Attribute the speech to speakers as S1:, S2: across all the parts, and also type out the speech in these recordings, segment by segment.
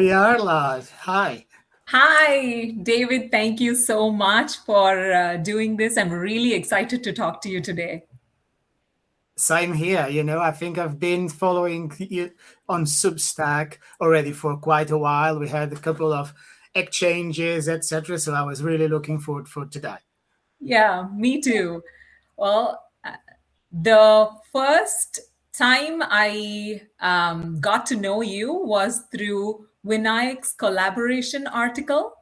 S1: We are live. Hi.
S2: Hi, David. Thank you so much for doing this. I'm really excited to talk to you today.
S1: Same here. I think I've been following you on Substack already for quite a while. We had a couple of exchanges, etc. So I was really looking forward for today.
S2: Yeah, me too. Well, the first time I got to know you was through Vinayak's collaboration article.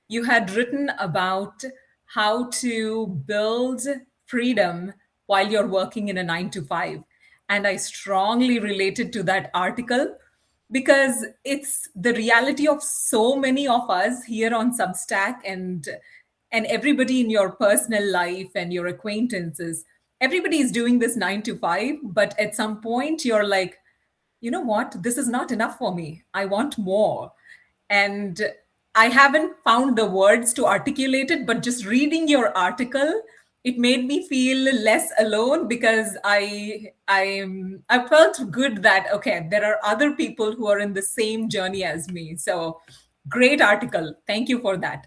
S2: You had written about how to build freedom while you're working in a 9 to 5. And I strongly related to that article because it's the reality of so many of us here on Substack and everybody in your personal life and your acquaintances. Everybody is doing this 9 to 5, but at some point you're like, you know what? This is not enough for me. I want more. And I haven't found the words to articulate it, but just reading your article, it made me feel less alone because I felt good that okay, there are other people who are in the same journey as me. So great article. Thank you for that.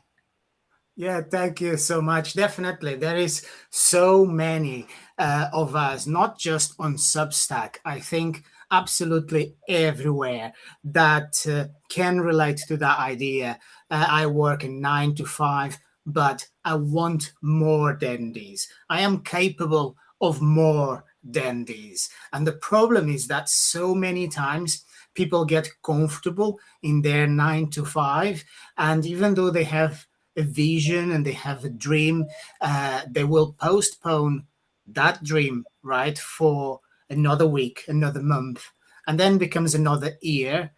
S1: Yeah, thank you so much. Definitely. There is so many of us, not just on Substack. I think absolutely everywhere that can relate to that idea. I work in 9 to 5, but I want more than these. I am capable of more than these. And the problem is that so many times people get comfortable in their 9 to 5. And even though they have a vision and they have a dream, they will postpone that dream, right, for another week, another month, and then becomes another year,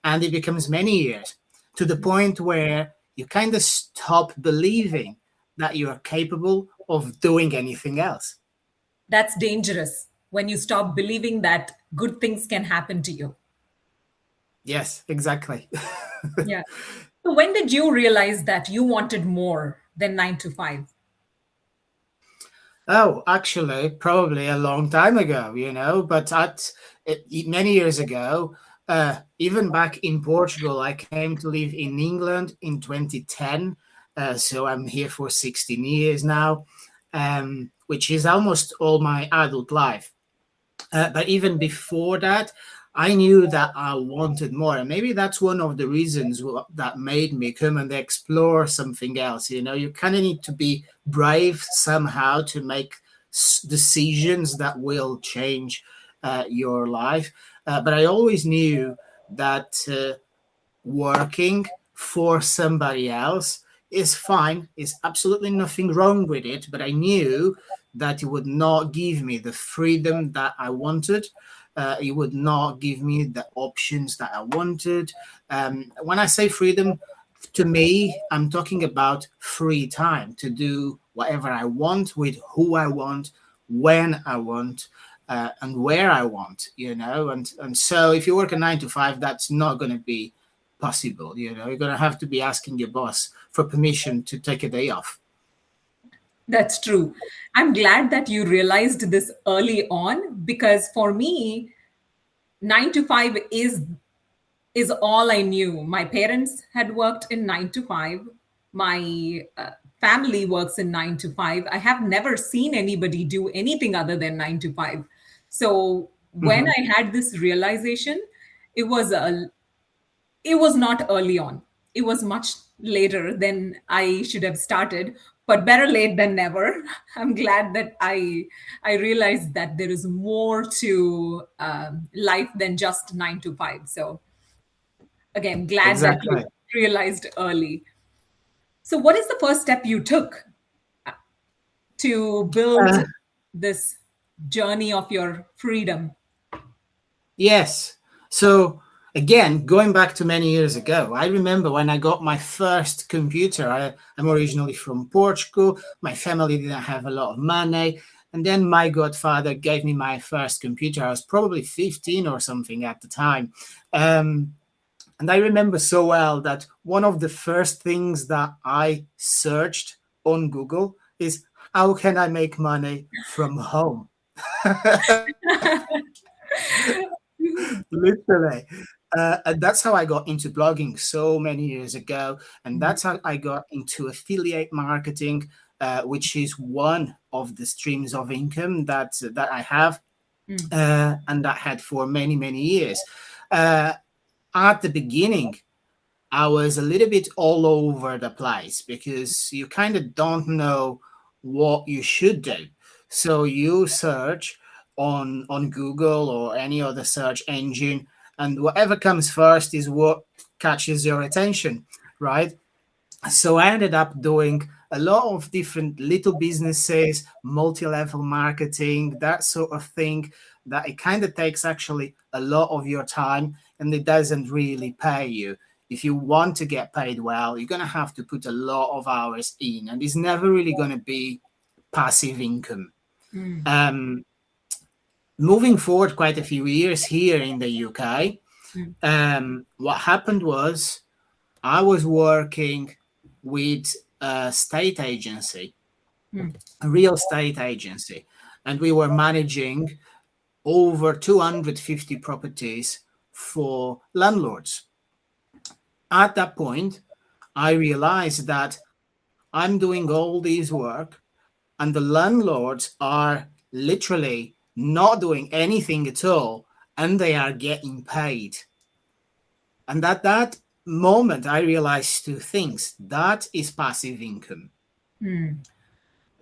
S1: and it becomes many years to the point where you kind of stop believing that you are capable of doing anything else.
S2: That's dangerous when you stop believing that good things can happen to you.
S1: Yes, exactly.
S2: Yeah. So when did you realize that you wanted more than 9 to 5?
S1: Oh, actually, probably a long time ago, but many years ago, even back in Portugal, I came to live in England in 2010. So I'm here for 16 years now, which is almost all my adult life. But even before that, I knew that I wanted more. And maybe that's one of the reasons that made me come and explore something else. You kind of need to be brave somehow to make decisions that will change your life. But I always knew that working for somebody else is fine. Is absolutely nothing wrong with it. But I knew that it would not give me the freedom that I wanted. It would not give me the options that I wanted. When I say freedom, to me, I'm talking about free time to do whatever I want with who I want, when I want, and where I want. And so if you work a 9 to 5, that's not going to be possible. You're going to have to be asking your boss for permission to take a day off.
S2: That's true. I'm glad that you realized this early on because for me, 9 to 5 is all I knew. My parents had worked in 9 to 5. My family works in 9 to 5. I have never seen anybody do anything other than 9 to 5. So when
S1: Mhm.
S2: I had this realization, it was a it was not early on. It was much later than I should have started, but better late than never. I'm glad that I realized that there is more to life than just 9 to 5. So again, glad that you
S1: Exactly.
S2: realized early. So what is the first step you took to build
S1: Uh,
S2: this journey of your freedom?
S1: yes. So again, going back to many years ago, I remember when I got my first computer. I'm originally from Portugal. My family didn't have a lot of money. And then my godfather gave me my first computer. I was probably 15 or something at the time. Um, And I remember so well that one of the first things that I searched on Google is how can I make money from home? Literally. And that's how I got into blogging so many years ago. And
S2: Mm,
S1: that's how I got into affiliate marketing, which is one of the streams of income that I have,
S2: mm,
S1: and that had for many, many years. Uh, at the beginning, I was a little bit all over the place because you kind of don't know what you should do. So you search on Google or any other search engine, and whatever comes first is what catches your attention, right? So I ended up doing a lot of different little businesses, multi-level marketing, that sort of thing, that it kind of takes actually a lot of your time and it doesn't really pay you. If you want to get paid well, you're going to have to put a lot of hours in, and it's never really going to be passive income.
S2: mm,
S1: um, Moving forward quite a few years here in the UK,
S2: mm,
S1: what happened was I was working with a state agency,
S2: mm,
S1: a real estate agency, and we were managing over 250 properties for landlords. At that point, I realized that I'm doing all this work, and the landlords are literally not doing anything at all, and they are getting paid. And at that moment, I realized two things. That is passive income.
S2: mm,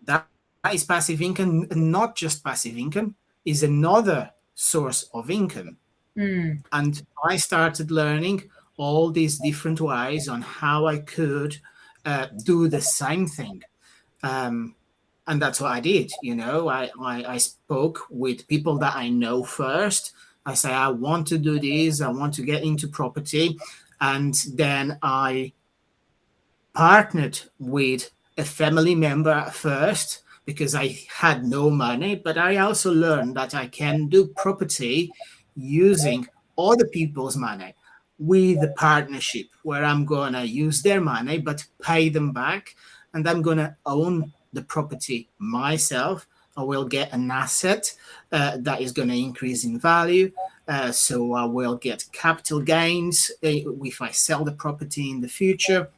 S1: That is passive income, not just passive income, is another source of income.
S2: mm,
S1: And I started learning all these different ways on how I could do the same thing. Um, and that's what I did. I spoke with people that I know first. I say, I want to do this, I want to get into property. And then I partnered with a family member at first because I had no money, but I also learned that I can do property using other people's money with a partnership where I'm going to use their money but pay them back, and I'm going to own the property myself. I will get an asset that is going to increase in value. So I will get capital gains if I sell the property in the future,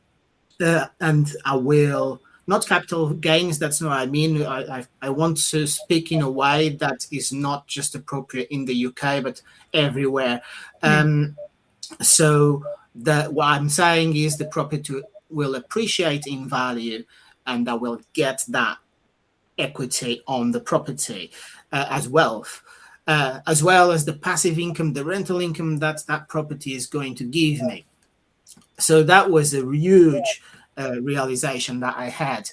S1: and I will not capital gains. That's not what I mean. I want to speak in a way that is not just appropriate in the UK but everywhere.
S2: mm.
S1: So that what I'm saying is the property will appreciate in value, and I will get that equity on the property as wealth. As well as the passive income, the rental income that that property is going to give me. So that was a huge realization that I had.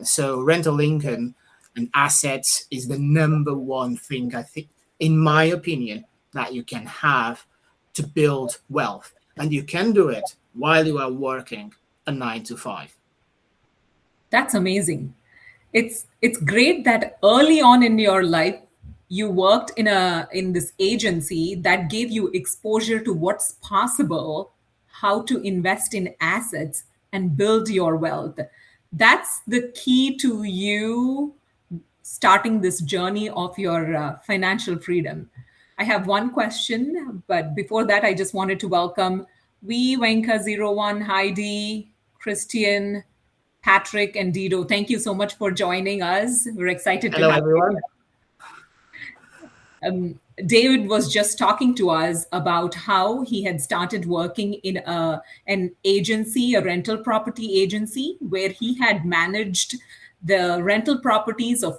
S1: So rental income and assets is the number one thing, I think, in my opinion, that you can have to build wealth, and you can do it while you are working a 9 to 5.
S2: That's amazing. It's great that early on in your life you worked in this agency that gave you exposure to what's possible, how to invest in assets and build your wealth. That's the key to you starting this journey of your financial freedom. I have one question, but before that, I just wanted to welcome V Wenka01, Heidi, Christian, Patrick, and Dido. Thank you so much for joining us. We're excited to
S1: Hello,
S2: have you.
S1: everyone.
S2: David was just talking to us about how he had started working in an agency, a rental property agency, where he had managed the rental properties of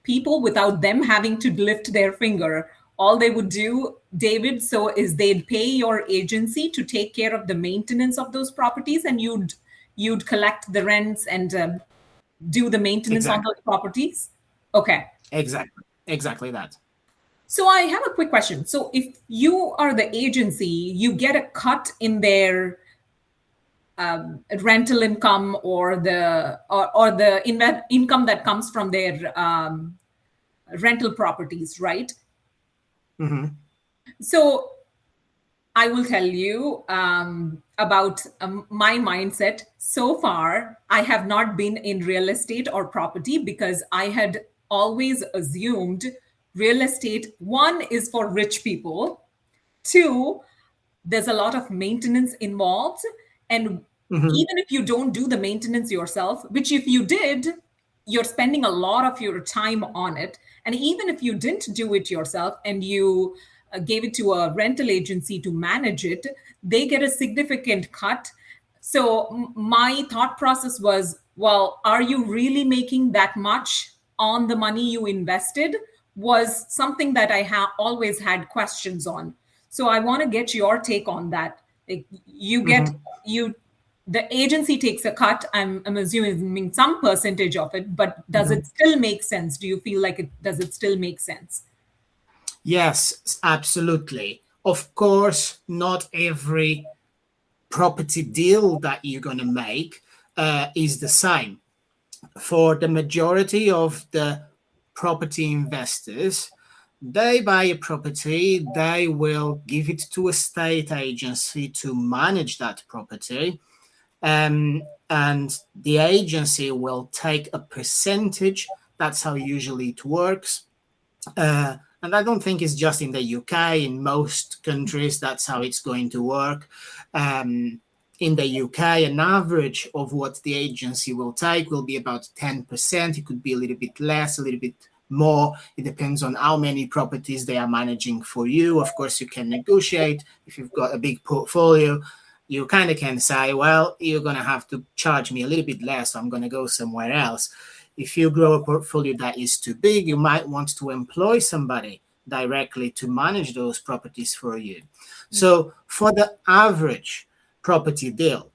S2: people without them having to lift their finger. All they would do, David, so is they'd pay your agency to take care of the maintenance of those properties, and you'd collect the rents and do the maintenance on
S1: Exactly,
S2: those properties. Okay.
S1: exactly that.
S2: So I have a quick question. So if you are the agency, you get a cut in their rental income or the income that comes from their rental properties, right?
S1: Hmm.
S2: So I will tell you about my mindset. So far, I have not been in real estate or property because I had always assumed real estate, one, is for rich people. Two, there's a lot of maintenance involved. And even if you don't do the maintenance yourself, which if you did, you're spending a lot of your time on it. And even if you didn't do it yourself and you gave it to a rental agency to manage it, they get a significant cut. So my thought process was, well, are you really making that much on the money you invested? Was something that I have always had questions on. So I want to get your take on that. Like, you get you the agency takes a cut. I'm assuming some percentage of it, but does it still make sense? Do you feel like does it still make sense?
S1: Yes, absolutely. Of course, not every property deal that you're going to make is the same. For the majority of the property investors, they buy a property, they will give it to a state agency to manage that property. And the agency will take a percentage. That's how usually it works. And I don't think it's just in the UK. In most countries, that's how it's going to work. In the UK, an average of what the agency will take will be about 10%. It could be a little bit less, a little bit more. It depends on how many properties they are managing for you. Of course, you can negotiate. If you've got a big portfolio, you kind of can say, well, you're going to have to charge me a little bit less, so I'm going to go somewhere else. If you grow a portfolio that is too big, you might want to employ somebody directly to manage those properties for you. So for the average property deal,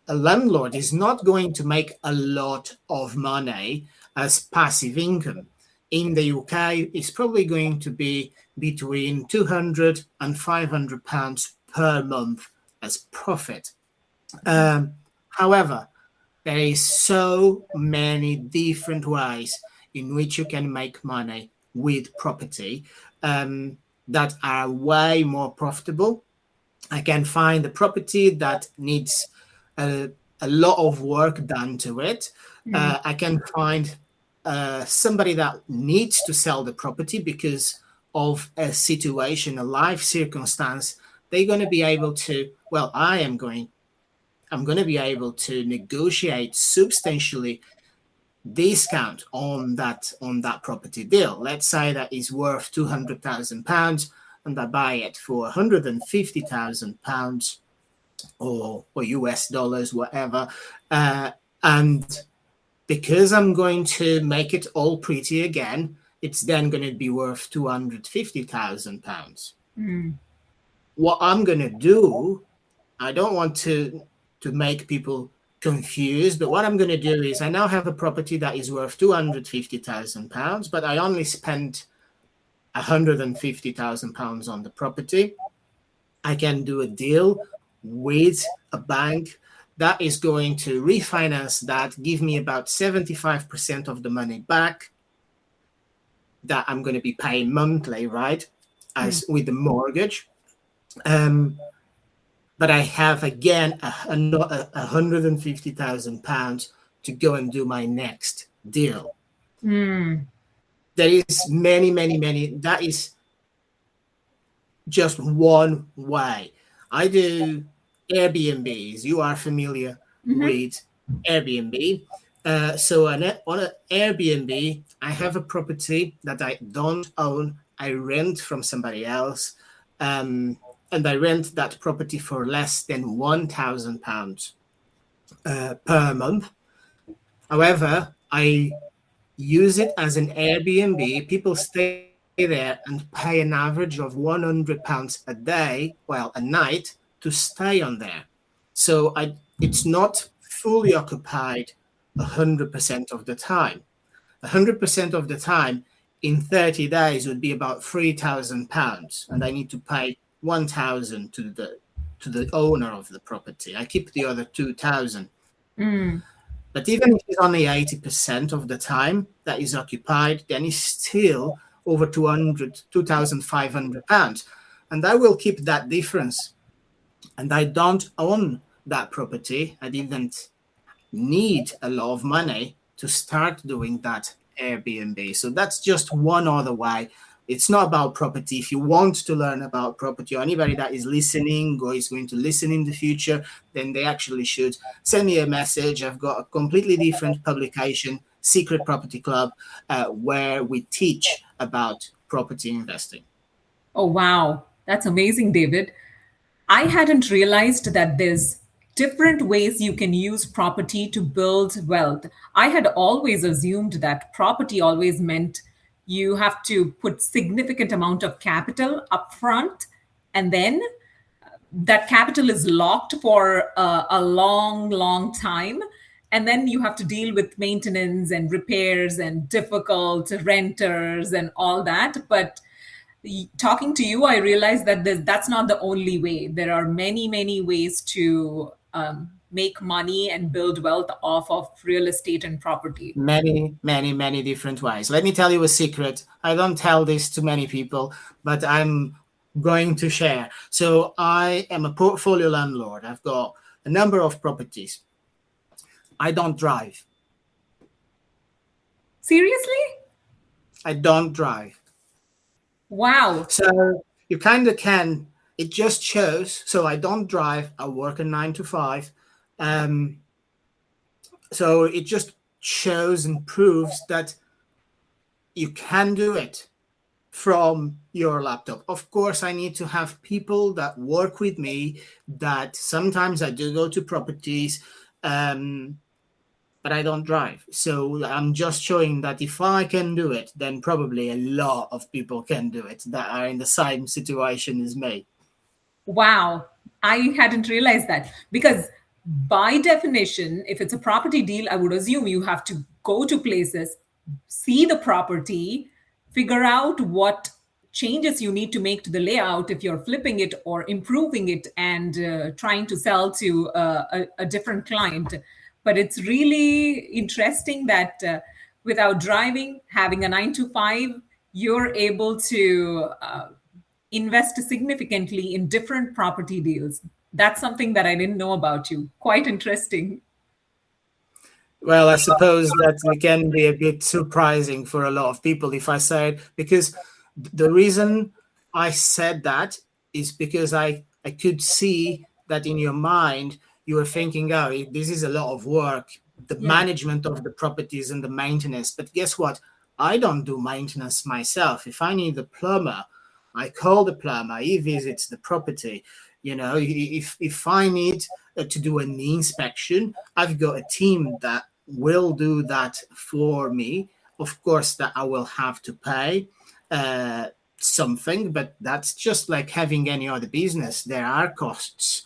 S1: a landlord is not going to make a lot of money as passive income. In the UK, it's probably going to be between £200 and £500 per month as profit. However, there is so many different ways in which you can make money with property that are way more profitable. I can find a property that needs a lot of work done to it. I can find somebody that needs to sell the property because of a situation, a life circumstance. They're going to be able to, well, I'm going to be able to negotiate substantially discount on that property deal. Let's say that is worth £200,000 and I buy it for £150,000 or US dollars, whatever. And because I'm going to make it all pretty again, it's then going to be worth £250,000. What I'm going to do, I don't want to make people confused, but what I'm going to do is I now have a property that is worth £250,000, but I only spent £150,000 on the property. I can do a deal with a bank that is going to refinance that, give me about 75% of the money back that I'm going to be paying monthly, right, as with the mortgage. But I have, again, £150,000 to go and do my next deal. There is many. That is just one way. I do Airbnbs. You are familiar with Airbnb. So on an Airbnb, I have a property that I don't own. I rent from somebody else. And I rent that property for less than £1,000 per month. However, I use it as an Airbnb. People stay there and pay an average of £100 a day, well, a night, to stay on there. So it's not fully occupied 100% of the time. 100% of the time in 30 days would be about £3,000, and I need to pay £1,000 to the owner of the property. I keep the other £2,000. But even if it's only 80% of the time that is occupied, then it's still over £2,500. And I will keep that difference. And I don't own that property. I didn't need a lot of money to start doing that Airbnb. So that's just one other way. It's not about property. If you want to learn about property, or anybody that is listening or is going to listen in the future, then they actually should send me a message. I've got a completely different publication, Secret Property Club, where we teach about property investing.
S2: Oh, wow. That's amazing, David. I hadn't realized that there's different ways you can use property to build wealth. I had always assumed that property always meant you have to put significant amount of capital upfront, and then that capital is locked for a long, long time. And then you have to deal with maintenance and repairs and difficult renters and all that. But talking to you, I realized that that's not the only way. There are many, many ways to make money and build wealth off of real estate and property.
S1: Many, many, many different ways. Let me tell you a secret. I don't tell this to many people, but I'm going to share. So I am a portfolio landlord. I've got a number of properties. I don't drive.
S2: Seriously?
S1: I don't drive.
S2: Wow.
S1: So you kind of can. It just shows. So I don't drive. I work a 9 to 5. So it just shows and proves that you can do it from your laptop. Of course, I need to have people that work with me, that sometimes I do go to properties, but I don't drive. So I'm just showing that if I can do it, then probably a lot of people can do it that are in the same situation as me.
S2: Wow. I hadn't realized that, because by definition, if it's a property deal, I would assume you have to go to places, see the property, figure out what changes you need to make to the layout if you're flipping it or improving it and trying to sell to a different client. But it's really interesting that without driving, having a 9 to 5, you're able to invest significantly in different property deals. That's something that I didn't know about you. Quite interesting.
S1: Well, I suppose that can be a bit surprising for a lot of people if I say it, because the reason I said that is because I could see that in your mind you were thinking, oh, this is a lot of work, the management of the properties and the maintenance. But guess what? I don't do maintenance myself. If I need a plumber, I call the plumber, he visits the property. You know, if I need to do an inspection, I've got a team that will do that for me. Of course, that I will have to pay something, but that's just like having any other business. There are costs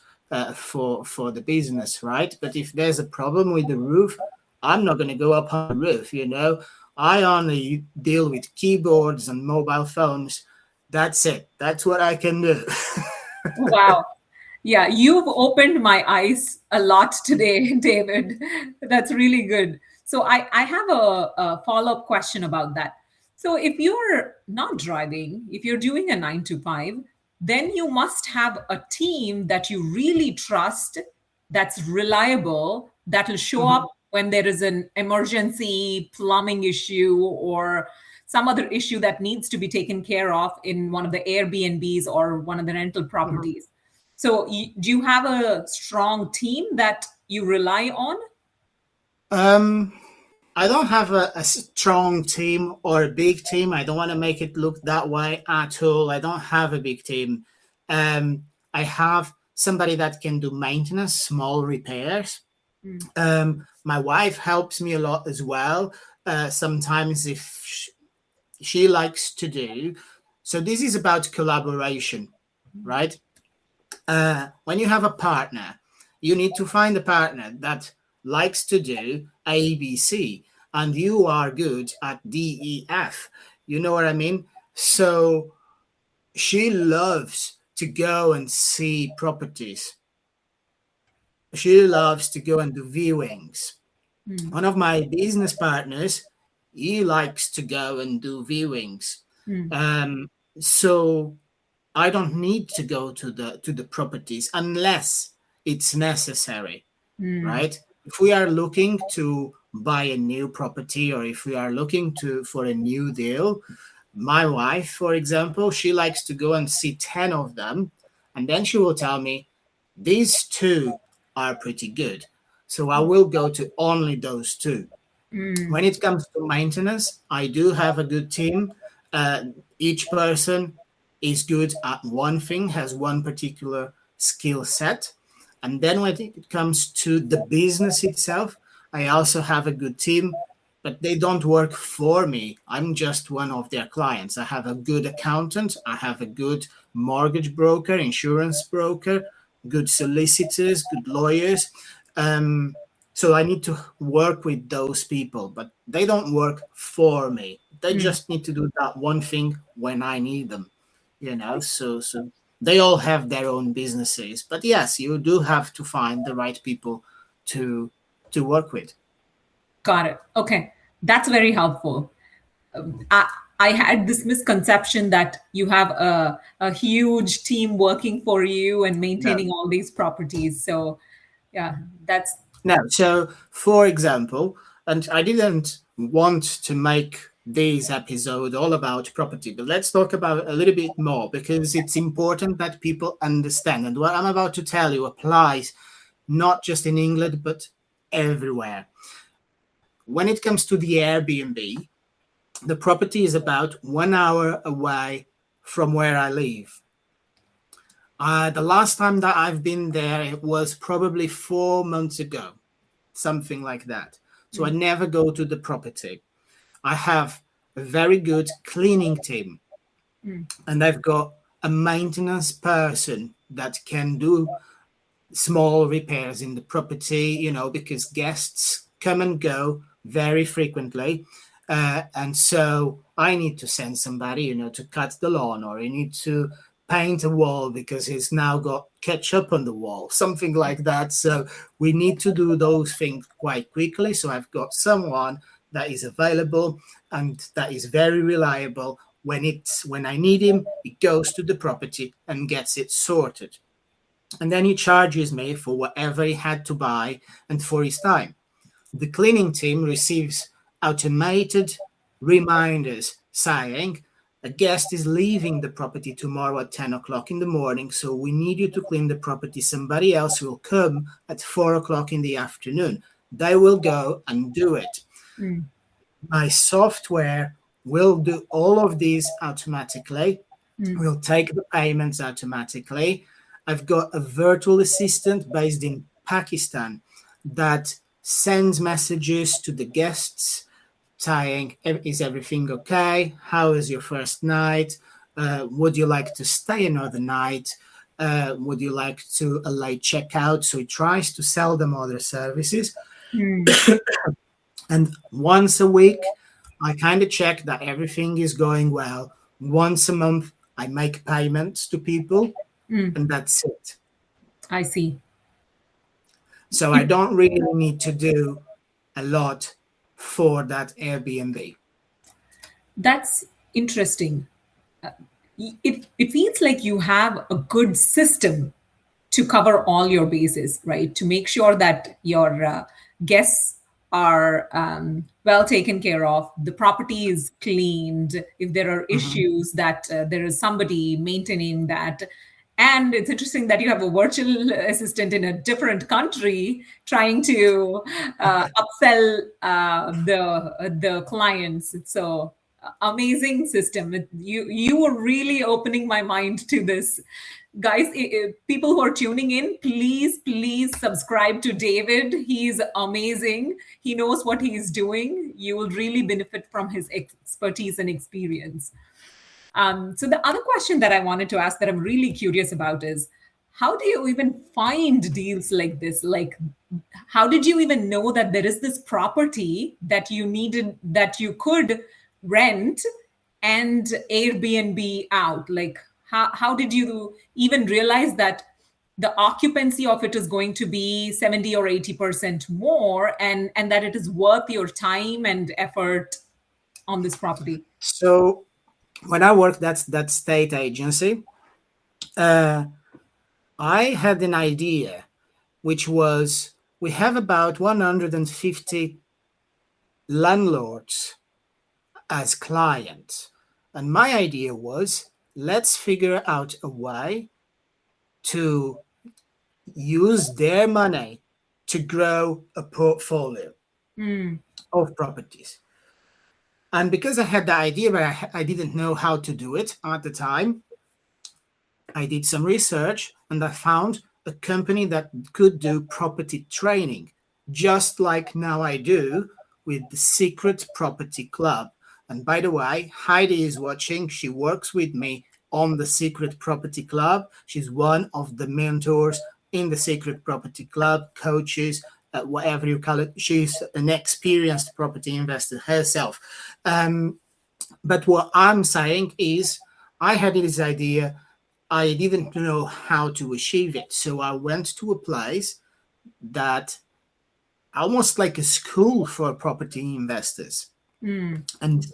S1: for the business, right? But if there's a problem with the roof, I'm not going to go up on the roof. You know, I only deal with keyboards and mobile phones. That's it. That's what I can do.
S2: Wow. Yeah, you've opened my eyes a lot today, David. That's really good. So I have a follow-up question about that. So if you're not driving, if you're doing a 9 to 5, then you must have a team that you really trust, that's reliable, that will show up when there is an emergency plumbing issue or some other issue that needs to be taken care of in one of the Airbnbs or one of the rental properties. So do you have a strong team that you rely on?
S1: I don't have a strong team or a big team. I don't want to make it look that way at all. I don't have a big team. I have somebody that can do maintenance, small repairs. My wife helps me a lot as well. Sometimes if she likes to do. So this is about collaboration, right? When you have a partner, you need to find a partner that likes to do ABC, and you are good at DEF. You know what I mean? So she loves to go and see properties. She loves to go and do viewings. One of my business partners, he likes to go and do viewings. So I don't need to go to the properties unless it's necessary, right? If we are looking to buy a new property or if we are looking for a new deal, My wife, for example, she likes to go and see 10 of them, and then she will tell me, these two are pretty good. So I will go to only those two.
S2: Mm.
S1: When it comes to maintenance, I do have a good team. Each person is good at one thing, has one particular skill set. And then when it comes to the business itself, I also have a good team, but they don't work for me. I'm just one of their clients. I have a good accountant, I have a good mortgage broker, insurance broker, good solicitors, good lawyers. So I need to work with those people, but they don't work for me. They
S2: Mm.
S1: just need to do that one thing when I need them, you know. So they all have their own businesses, but yes, you do have to find the right people to work with.
S2: Got it. Okay. That's very helpful. I, I had this misconception that you have a huge team working for you and
S1: No,
S2: maintaining all these properties. So, yeah, that's
S1: no. So, for example, and I didn't want to make this episode all about property, but let's talk about a little bit more because it's important that people understand. And what I'm about to tell you applies not just in England, but everywhere. When it comes to the Airbnb, the property is about 1 hour away from where I live. The last time that I've been there, it was probably 4 months ago, something like that. So I
S2: mm,
S1: never go to the property. I have a very good cleaning team,
S2: mm,
S1: and I've got a maintenance person that can do small repairs in the property, because guests come and go very frequently. And so I need to send somebody, to cut the lawn, or I need to paint a wall because it's now got ketchup on the wall, something like that. So we need to do those things quite quickly. So I've got someone that is available and that is very reliable. When I need him, he goes to the property and gets it sorted, and then he charges me for whatever he had to buy and for his time. The cleaning team receives automated reminders saying a guest is leaving the property tomorrow at 10 o'clock in the morning, so we need you to clean the property. Somebody else will come at 4 o'clock in the afternoon. They will go and do it.
S2: mm,
S1: My software will do all of these automatically.
S2: mm,
S1: We'll take the payments automatically. I've got a virtual assistant based in Pakistan that sends messages to the guests saying, is everything okay? How is your first night? Would you like to stay another night? Would you like to a late checkout? So he tries to sell them other services.
S2: mm,
S1: And once a week, I kind of check that everything is going well. Once a month, I make payments to people,
S2: mm.
S1: and that's it.
S2: I see.
S1: So I don't really need to do a lot for that Airbnb.
S2: That's interesting. It feels like you have a good system to cover all your bases, right? To make sure that your guests are well taken care of, the property is cleaned, if there are
S1: Mhm.
S2: issues, that there is somebody maintaining that. And it's interesting that you have a virtual assistant in a different country trying to upsell the clients. So amazing system. You were really opening my mind to this, guys. People who are tuning in, please subscribe to David. He's amazing. He knows what he's doing. You will really benefit from his expertise and experience. So the other question that I wanted to ask that I'm really curious about is, how do you even find deals like this? Like, how did you even know that there is this property that you needed, that you could rent and Airbnb out? Like, how did you even realize that the occupancy of it is going to be 70 or 80% more, and that it is worth your time and effort on this property?
S1: So when I worked at that state agency, uh, I had an idea, which was we have about 150 landlords as clients. And my idea was, let's figure out a way to use their money to grow a portfolio of properties. And because I had the idea, but I didn't know how to do it at the time, I did some research and I found a company that could do property training, just like now I do with the Secret Property Club. And by the way, Heidi is watching. She works with me on the Secret Property Club. She's one of the mentors in the Secret Property Club, coaches, whatever you call it. She's an experienced property investor herself. But what I'm saying is, I had this idea. I didn't know how to achieve it. So I went to a place that almost like a school for property investors. And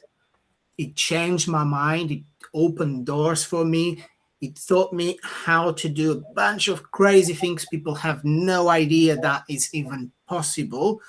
S1: it changed my mind. It opened doors for me. It taught me how to do a bunch of crazy things people have no idea that is even possible.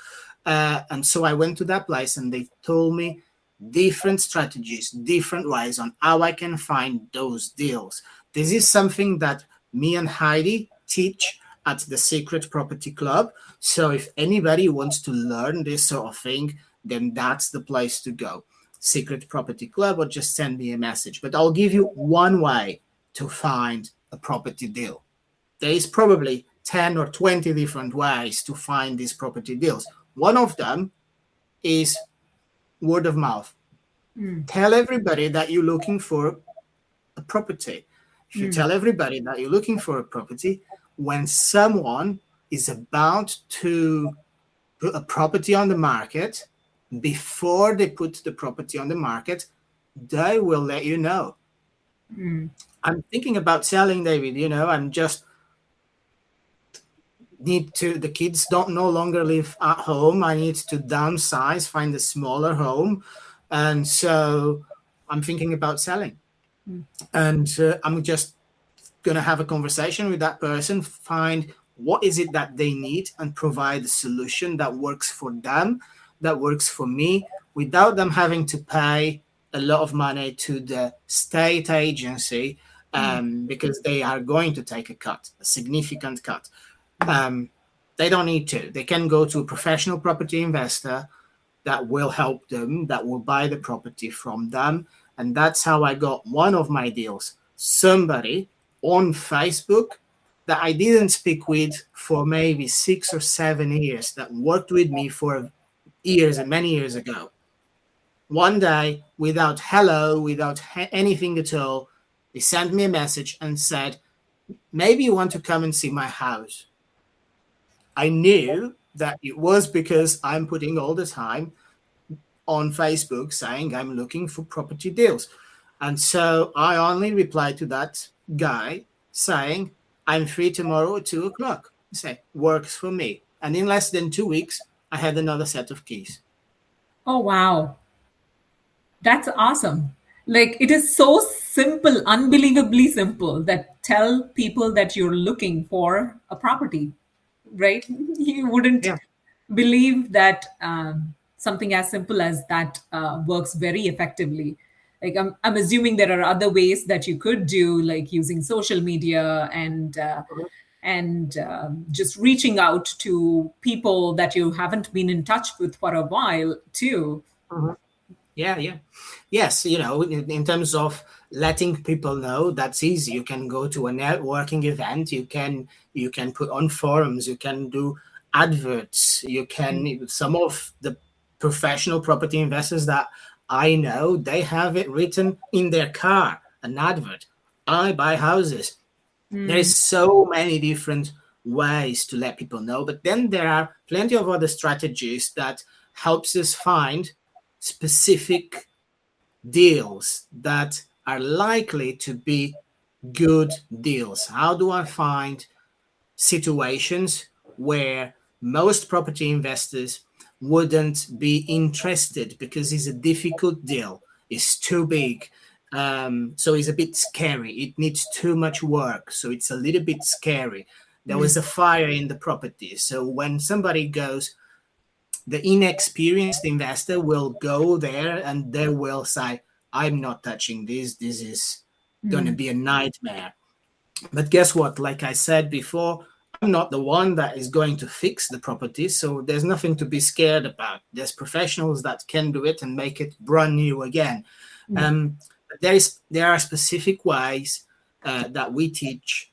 S1: And so I went to that place and they told me different strategies, different ways on how I can find those deals. This is something that me and Heidi teach at the Secret Property Club. So if anybody wants to learn this sort of thing, then that's the place to go. Secret Property Club, or just send me a message. But I'll give you one way to find a property deal. There is probably 10 or 20 different ways to find these property deals. One of them is word of mouth. Tell everybody that you're looking for a property. If you tell everybody that you're looking for a property, when someone is about to put a property on the market, before they put the property on the market, they will let you know. I'm thinking about selling, David. I'm just the kids don't no longer live at home. I need to downsize, find a smaller home. And so I'm thinking about selling. And I'm just going to have a conversation with that person, find what is it that they need, and provide a solution that works for them, that works for me, without them having to pay a lot of money to the state agency, because they are going to take a significant cut. They don't need to. They can go to a professional property investor that will help them, that will buy the property from them. And that's how I got one of my deals. Somebody on Facebook that I didn't speak with for maybe 6 or 7 years, that worked with me for years and many years ago. One day, without hello, without anything at all, they sent me a message and said, maybe you want to come and see my house. I knew that it was because I'm putting all the time on Facebook saying I'm looking for property deals. And so I only replied to that guy saying, I'm free tomorrow at 2 o'clock. He said, works for me. And in less than 2 weeks, I had another set of keys.
S2: Oh, wow. That's awesome. Like, it is so simple, unbelievably simple, that tell people that you're looking for a property, right? You wouldn't believe that something as simple as that works very effectively. Like, I'm assuming there are other ways that you could do, like using social media and just reaching out to people that you haven't been in touch with for a while too.
S1: Yeah. Yes, in terms of letting people know, that's easy. You can go to a networking event. You can put on forums. You can do adverts. You can, some of the professional property investors that I know, they have it written in their car, an advert. I buy houses. There's so many different ways to let people know. But then there are plenty of other strategies that helps us find specific deals that are likely to be good deals. How do I find situations where most property investors wouldn't be interested because it's a difficult deal, it's too big, so it's a bit scary, it needs too much work, so it's a little bit scary, there was a fire in the property. So when somebody goes, the inexperienced investor will go there and they will say, I'm not touching this. This is going to be a nightmare. But guess what? Like I said before, I'm not the one that is going to fix the property. So there's nothing to be scared about. There's professionals that can do it and make it brand new again. There are specific ways that we teach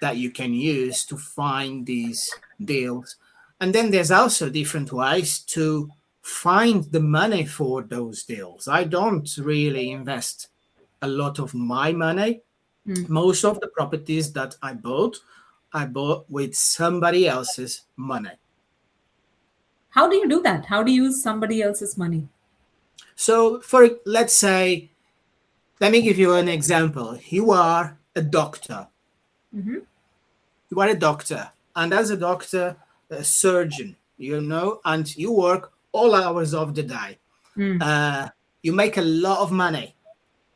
S1: that you can use to find these deals. And then there's also different ways to find the money for those deals. I don't really invest a lot of my money. Most of the properties that I bought with somebody else's money.
S2: How do you do that? How do you use somebody else's money?
S1: So let's say, let me give you an example. You are a doctor. You are a doctor, and as a doctor, a surgeon, and you work all hours of the day. You make a lot of money.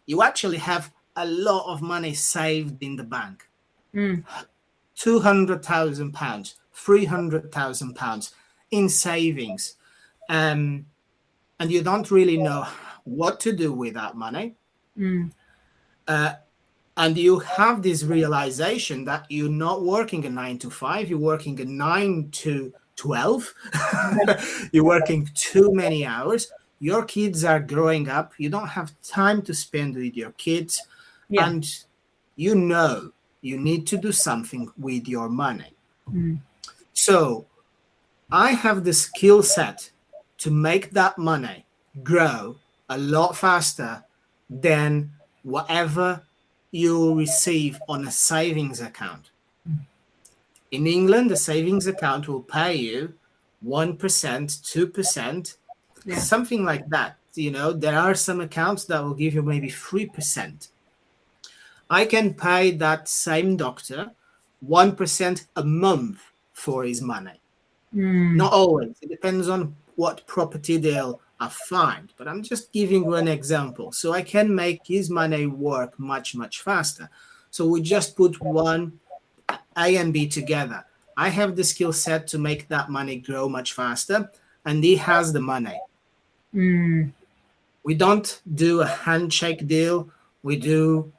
S1: You actually have a lot of money saved in the bank. £200,000, £300,000 in savings. And you don't really know what to do with that money. And you have this realization that you're not working a 9 to 5, you're working a 9 to 12. You're working too many hours. Your kids are growing up. You don't have time to spend with your kids. And you need to do something with your money. So I have the skill set to make that money grow a lot faster than whatever you receive on a savings account. In England, a savings account will pay you 1%, 2%, something like that. There are some accounts that will give you maybe 3%. I can pay that same doctor 1% a month for his money. Not always. It depends on what property deal I find. But I'm just giving you an example. So I can make his money work much, much faster. So we just put one A and B together. I have the skill set to make that money grow much faster, and he has the money. We don't do a handshake deal. We do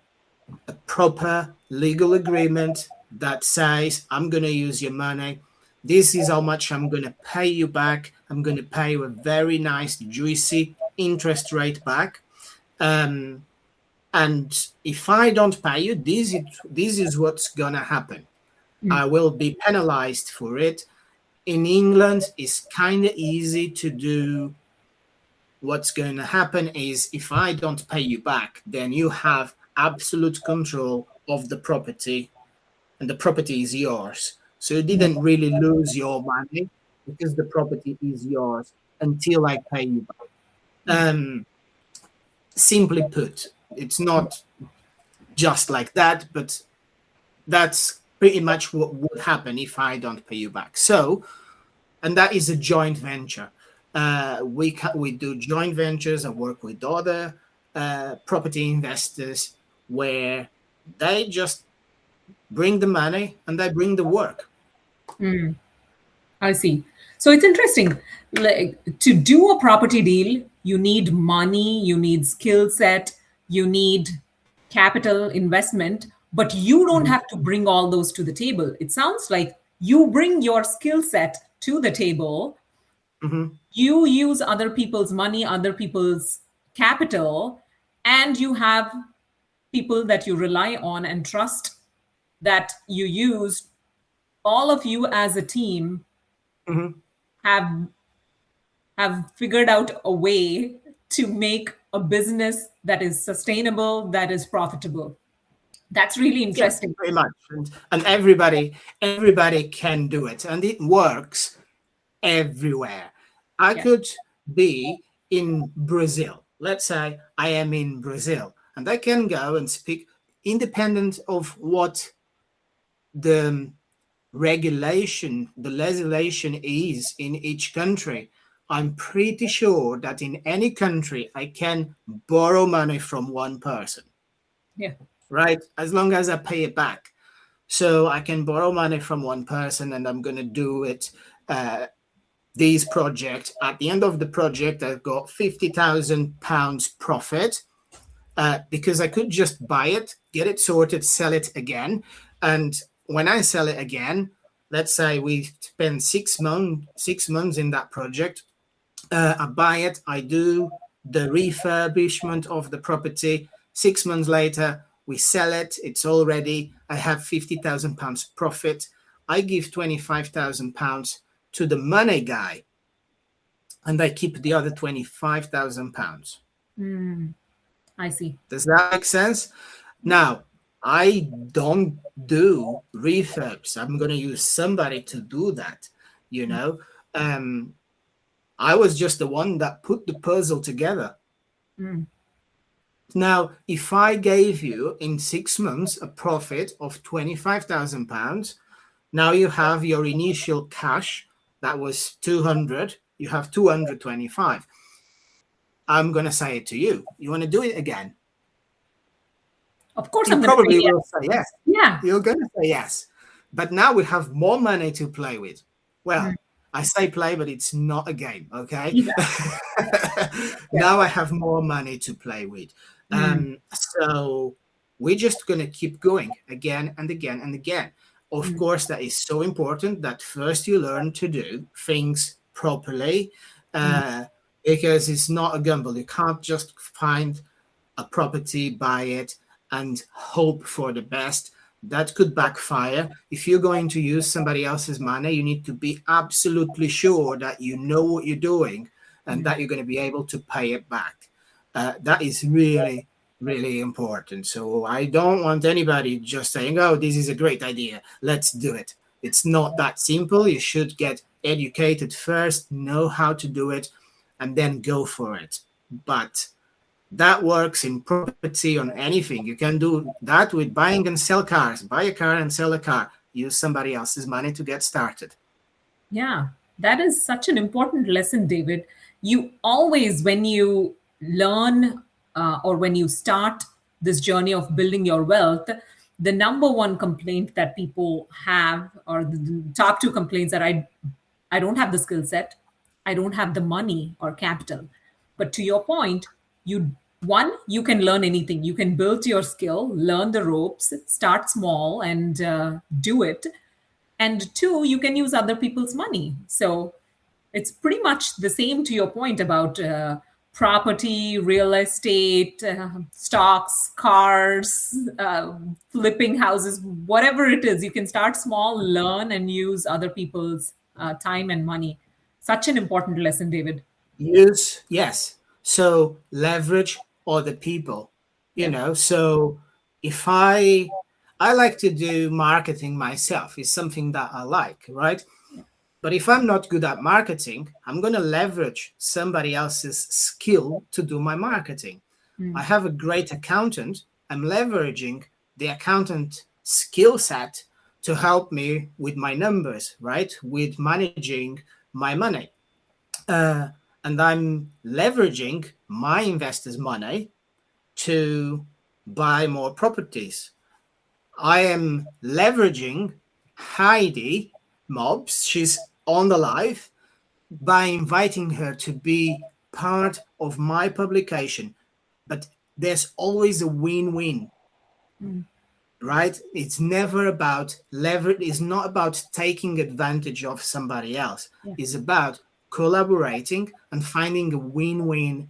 S1: a proper legal agreement that says, I'm going to use your money. This is how much I'm going to pay you back. I'm going to pay you a very nice, juicy interest rate back. And if I don't pay you, this is what's going to happen. I will be penalized for it. In England, it's kind of easy to do. What's going to happen is if I don't pay you back, then you have absolute control of the property, and the property is yours. So you didn't really lose your money because the property is yours until I pay you back. Simply put, it's not just like that, but that's pretty much what would happen if I don't pay you back. So, and that is a joint venture. We do joint ventures. I work with other property investors where they just bring the money and they bring the work.
S2: I see. So it's interesting. Like, to do a property deal, you need money, you need skill set, you need capital investment, but you don't have to bring all those to the table. It sounds like you bring your skill set to the table. You use other people's money, other people's capital, and you have people that you rely on and trust that you use. All of you as a team have figured out a way to make a business that is sustainable, that is profitable. That's really interesting.
S1: Yeah, very much. And everybody can do it, and it works everywhere. I could be in Brazil. Let's say I am in Brazil, and I can go and speak independent of what the legislation is in each country. I'm pretty sure that in any country I can borrow money from one person.
S2: Yeah.
S1: Right? As long as I pay it back. So I can borrow money from one person, and I'm going to do it. These projects, at the end of the project, I've got £50,000 profit. because I could just buy it, get it sorted, sell it again. And when I sell it again, let's say we spend 6 months in that project. I buy it, I do the refurbishment of the property. 6 months later, we sell it, it's all ready. I have £50,000 profit. I give £25,000 to the money guy, and I keep the other £25,000.
S2: I see.
S1: Does that make sense? Now, I don't do refurbs. I'm going to use somebody to do that, you know. I was just the one that put the puzzle together. Now, if I gave you in 6 months a profit of £25,000, now you have your initial cash, that was 200, you have 225. I'm going to say it to you. You want to do it again?
S2: Of course,
S1: You
S2: I'm
S1: probably
S2: gonna
S1: will say yes.
S2: Yeah.
S1: You're going to say yes. But now we have more money to play with. Well, I say play, but it's not a game, okay?
S2: Yeah.
S1: Now I have more money to play with. So we're just going to keep going again and again and again. Of course, that is so important that first you learn to do things properly, because it's not a gamble. You can't just find a property, buy it, and hope for the best. That could backfire. If you're going to use somebody else's money, you need to be absolutely sure that you know what you're doing and that you're going to be able to pay it back. That is really, really important. So I don't want anybody just saying, oh, this is a great idea, let's do it. It's not that simple. You should get educated first, know how to do it, and then go for it. But that works in property, on anything. You can do that with buying and sell cars. Buy a car and sell a car. Use somebody else's money to get started.
S2: Yeah, that is such an important lesson, David. You always, when you learn or when you start this journey of building your wealth, the number one complaint that people have, or the top two complaints, that I don't have the skill set, I don't have the money or capital. But to your point, you can learn anything. You can build your skill, learn the ropes, start small, and do it. And two, you can use other people's money. So it's pretty much the same to your point about property, real estate, stocks, cars, flipping houses, whatever it is. You can start small, learn, and use other people's time and money. Such an important lesson, David.
S1: Yes. So leverage other people, you know. So if I like to do marketing myself, it's something that I like, right? But if I'm not good at marketing, I'm going to leverage somebody else's skill to do my marketing. I have a great accountant. I'm leveraging the accountant skill set to help me with my numbers, right? With managing my money. And I'm leveraging my investors' money to buy more properties. I am leveraging Heidi Mobs, she's on the live, by inviting her to be part of my publication. But there's always a win-win, right? It's never about leverage. It's not about taking advantage of somebody else. It's about collaborating and finding a win-win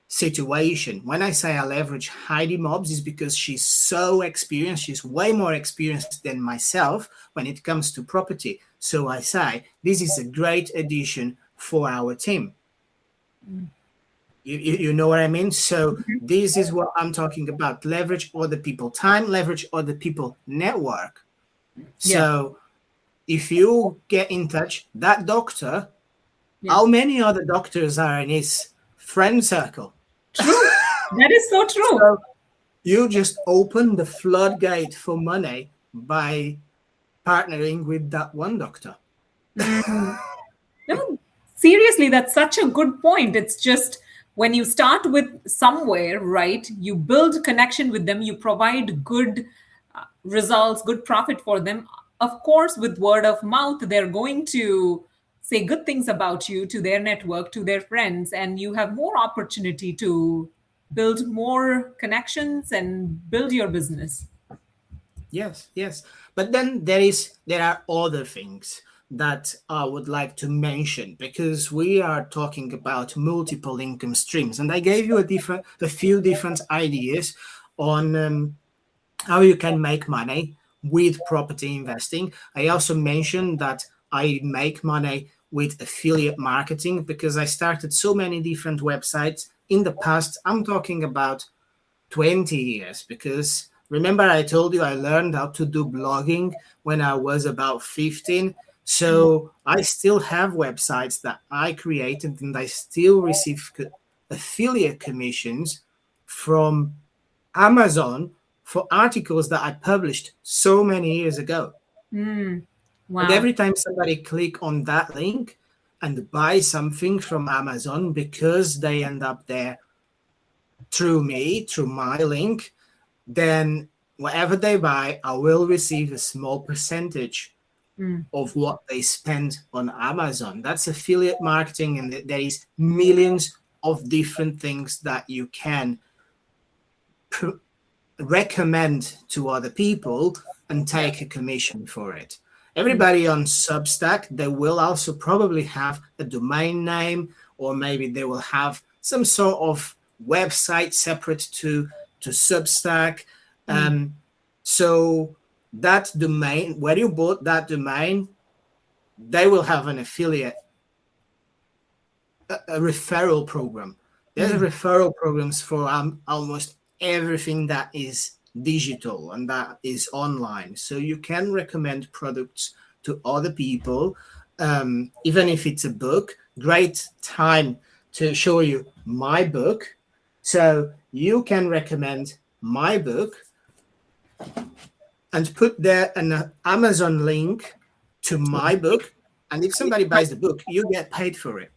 S1: situation. When I say I leverage Heidi Mobs, is because she's so experienced. She's way more experienced than myself when it comes to property. So I say this is a great addition for our team. You know what I mean? So this is what I'm talking about. Leverage other people time, leverage other people network. So if you get in touch, that doctor, how many other doctors are in his friend circle?
S2: True. That is so true.
S1: So you just open the floodgate for money by partnering with that one doctor.
S2: No, seriously, that's such a good point. It's just when you start with somewhere, right, you build connection with them, you provide good results, good profit for them. Of course, with word of mouth, they're going to say good things about you to their network, to their friends, and you have more opportunity to build more connections and build your business.
S1: Yes, yes. But then there are other things that I would like to mention, because we are talking about multiple income streams, and I gave you a few different ideas on how you can make money with property investing. I also mentioned that I make money with affiliate marketing because I started so many different websites in the past. I'm talking about 20 years, because remember I told you I learned how to do blogging when I was about 15. So I still have websites that I created, and I still receive affiliate commissions from Amazon for articles that I published so many years ago. And
S2: Wow.
S1: every time somebody click on that link and buy something from Amazon, because they end up there through me, through my link, then whatever they buy, I will receive a small percentage of what they spend on Amazon. That's affiliate marketing, and there is millions of different things that you can recommend to other people and take a commission for it. Everybody on Substack, they will also probably have a domain name, or maybe they will have some sort of website separate to Substack. So that domain, where you bought that domain, they will have an affiliate, a referral program. There's referral programs for almost everything that is digital and that is online. So you can recommend products to other people, even if it's a book. Great time to show you my book. So you can recommend my book and put there an Amazon link to my book. And if somebody buys the book, you get paid for it.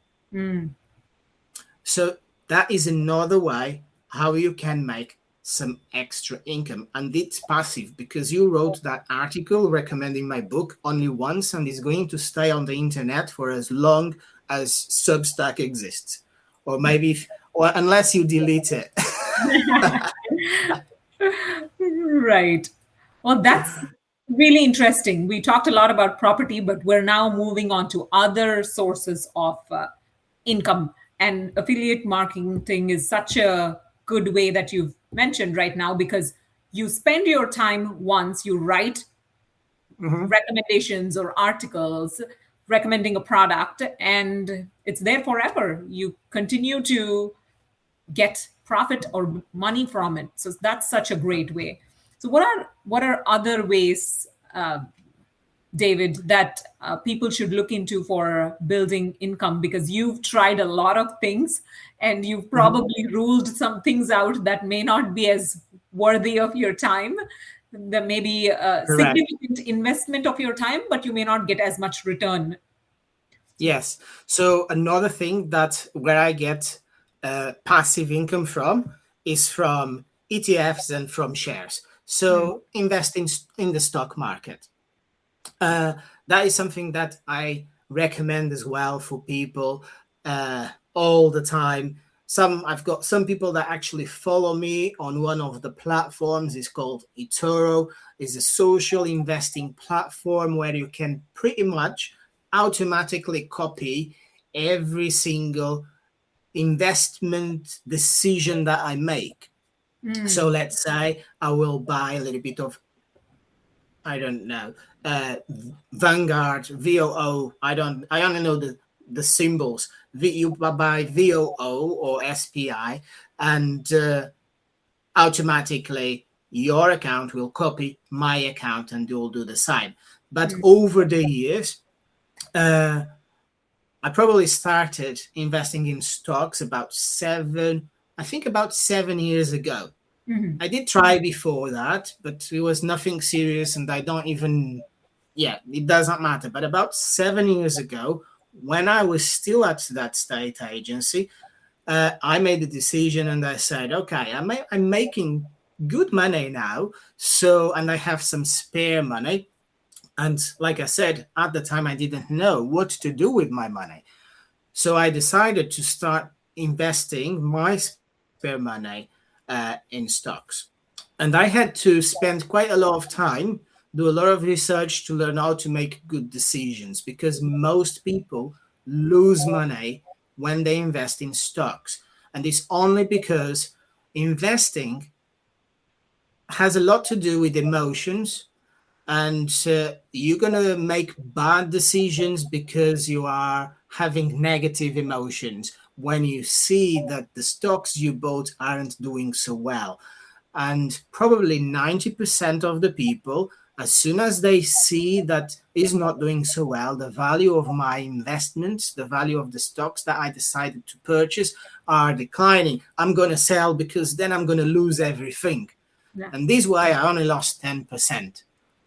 S1: So that is another way how you can make some extra income. And it's passive, because you wrote that article recommending my book only once, and it's going to stay on the internet for as long as Substack exists. Or maybe, or unless you delete it.
S2: Right. Well, that's really interesting. We talked a lot about property, but we're now moving on to other sources of income. And affiliate marketing is such a good way that you've mentioned right now, because you spend your time once, you write recommendations or articles recommending a product, and it's there forever. You continue to get profit or money from it. So that's such a great way. So what are other ways, David, that people should look into for building income? Because you've tried a lot of things, and you've probably ruled some things out that may not be as worthy of your time. There may be a
S1: Correct.
S2: significant investment of your time, but you may not get as much return.
S1: Yes. So another thing that where I get passive income from is from ETFs and from shares. So investing in the stock market. That is something that I recommend as well for people all the time. I've got some people that actually follow me on one of the platforms. It's called eToro. It's a social investing platform where you can pretty much automatically copy every single investment decision that I make. So let's say I will buy a little bit of, I don't know, Vanguard, VOO. I only know the symbols. You buy VOO or SPI, and automatically your account will copy my account, and you'll do the same. But over the years, I probably started investing in stocks about 7 years ago. I did try before that, but it was nothing serious, and I don't even, it doesn't matter. But about 7 years ago, when I was still at that state agency, I made a decision, and I said, okay, I'm making good money now. So, and I have some spare money. And like I said, at the time, I didn't know what to do with my money. So I decided to start investing my spare money in stocks. And I had to spend quite a lot of time, do a lot of research to learn how to make good decisions, because most people lose money when they invest in stocks. And it's only because investing has a lot to do with emotions, and you're going to make bad decisions because you are having negative emotions when you see that the stocks you bought aren't doing so well. And probably 90% of the people, as soon as they see that is not doing so well, the value of my investments, the value of the stocks that I decided to purchase are declining, I'm going to sell because then I'm going to lose everything.
S2: Yeah.
S1: And this way I only lost 10%.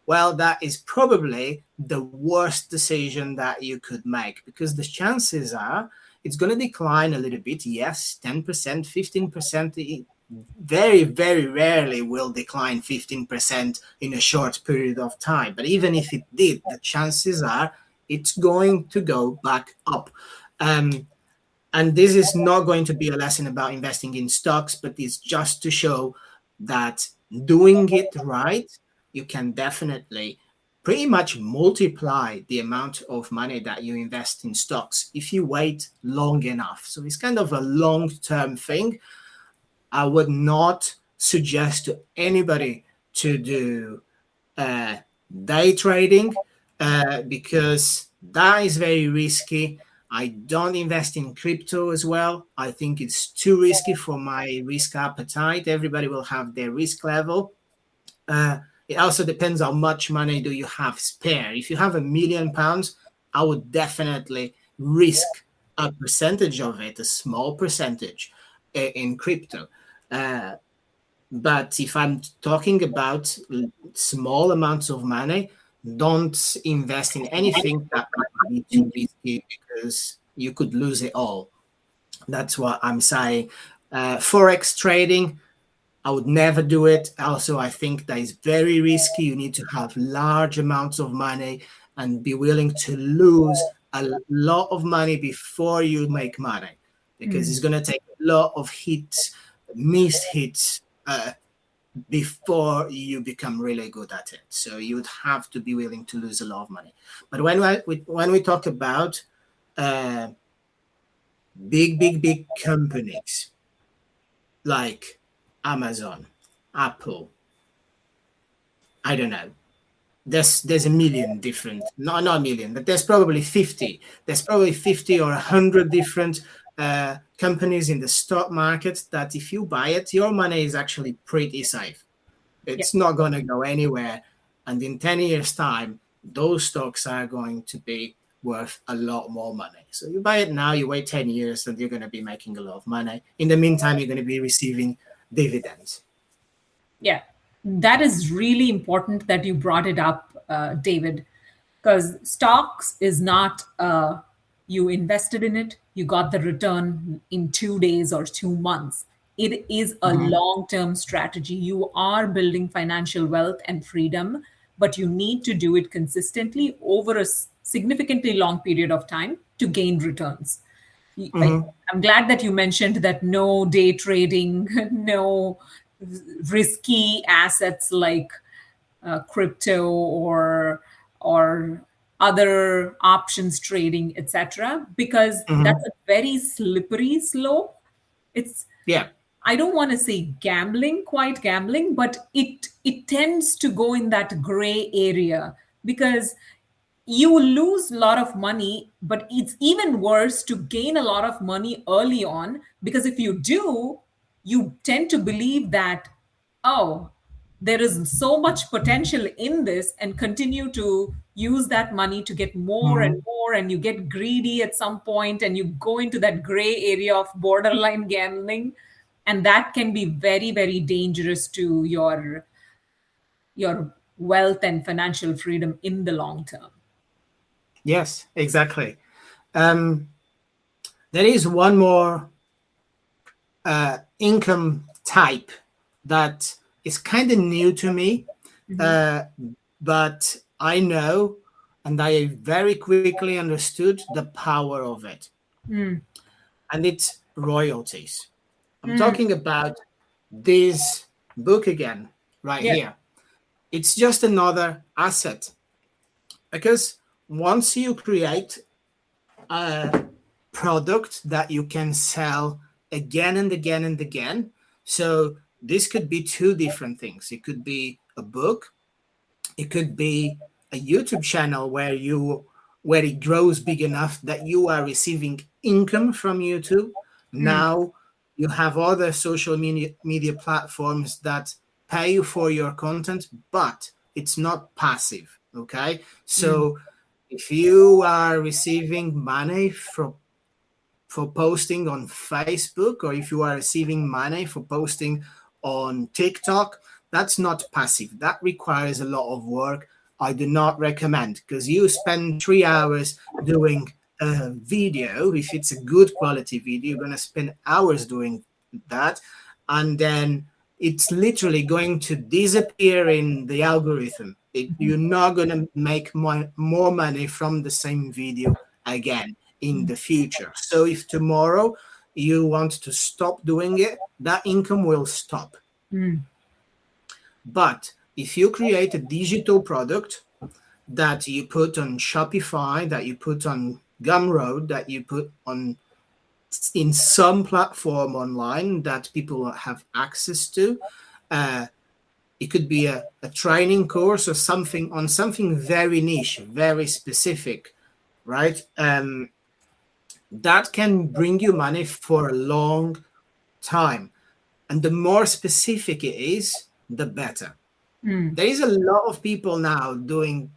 S1: Well, that is probably the worst decision that you could make, because the chances are it's going to decline a little bit. Yes, 10%, 15%. Very, very rarely will decline 15% in a short period of time. But even if it did, the chances are it's going to go back up. And this is not going to be a lesson about investing in stocks, but it's just to show that doing it right, you can definitely pretty much multiply the amount of money that you invest in stocks if you wait long enough. So it's kind of a long-term thing. I would not suggest to anybody to do day trading because that is very risky. I don't invest in crypto as well. I think it's too risky for my risk appetite. Everybody will have their risk level. It also depends how much money do you have spare. If you have £1,000,000, I would definitely risk a percentage of it, a small percentage in crypto. But if I'm talking about small amounts of money, don't invest in anything that might be too risky because you could lose it all. That's what I'm saying. Forex trading, I would never do it. Also, I think that is very risky. You need to have large amounts of money and be willing to lose a lot of money before you make money, because it's going to take a lot of hits, missed hits, before you become really good at it. So you would have to be willing to lose a lot of money. But when we talk about big companies like Amazon, Apple, I don't know. There's a million different, not a million, but there's probably 50. There's probably 50 or 100 different companies in the stock market that if you buy it, your money is actually pretty safe. It's not going to go anywhere. And in 10 years' time, those stocks are going to be worth a lot more money. So you buy it now, you wait 10 years, and you're going to be making a lot of money. In the meantime, you're going to be receiving dividends.
S2: Yeah, that is really important that you brought it up, David, because stocks is not you invested in it, you got the return in 2 days or 2 months. It is a long-term strategy. You are building financial wealth and freedom, but you need to do it consistently over a significantly long period of time to gain returns. I'm glad that you mentioned that no day trading, no risky assets like crypto or other options trading, etc., because that's a very slippery slope. It's I don't want to say gambling, quite gambling, but it tends to go in that gray area because you lose a lot of money, but it's even worse to gain a lot of money early on, because if you do, you tend to believe that, oh, there is so much potential in this, and continue to use that money to get more and more, and you get greedy at some point and you go into that gray area of borderline gambling, and that can be very, very dangerous to your wealth and financial freedom in the long term.
S1: Yes, exactly. There is one more income type that is kind of new to me, but I know and I very quickly understood the power of it. And it's royalties. I'm talking about this book again, right
S2: Yes.
S1: here. It's just another asset because once you create a product that you can sell again and again and again, so this could be two different things. It could be a book, it could be a YouTube channel where it grows big enough that you are receiving income from YouTube. Now you have other social media platforms that pay you for your content, but it's not passive. Okay. So if you are receiving money for posting on Facebook, or if you are receiving money for posting on TikTok, that's not passive. That requires a lot of work. I do not recommend, because you spend 3 hours doing a video. If it's a good quality video, you're going to spend hours doing that. And then it's literally going to disappear in the algorithm. You're not going to make more money from the same video again in the future. So if tomorrow you want to stop doing it, that income will stop. But if you create a digital product that you put on Shopify, that you put on Gumroad, that you put on in some platform online that people have access to, it could be a training course or something on something very niche, very specific, right? That can bring you money for a long time. And the more specific it is, the better. There is a lot of people now doing,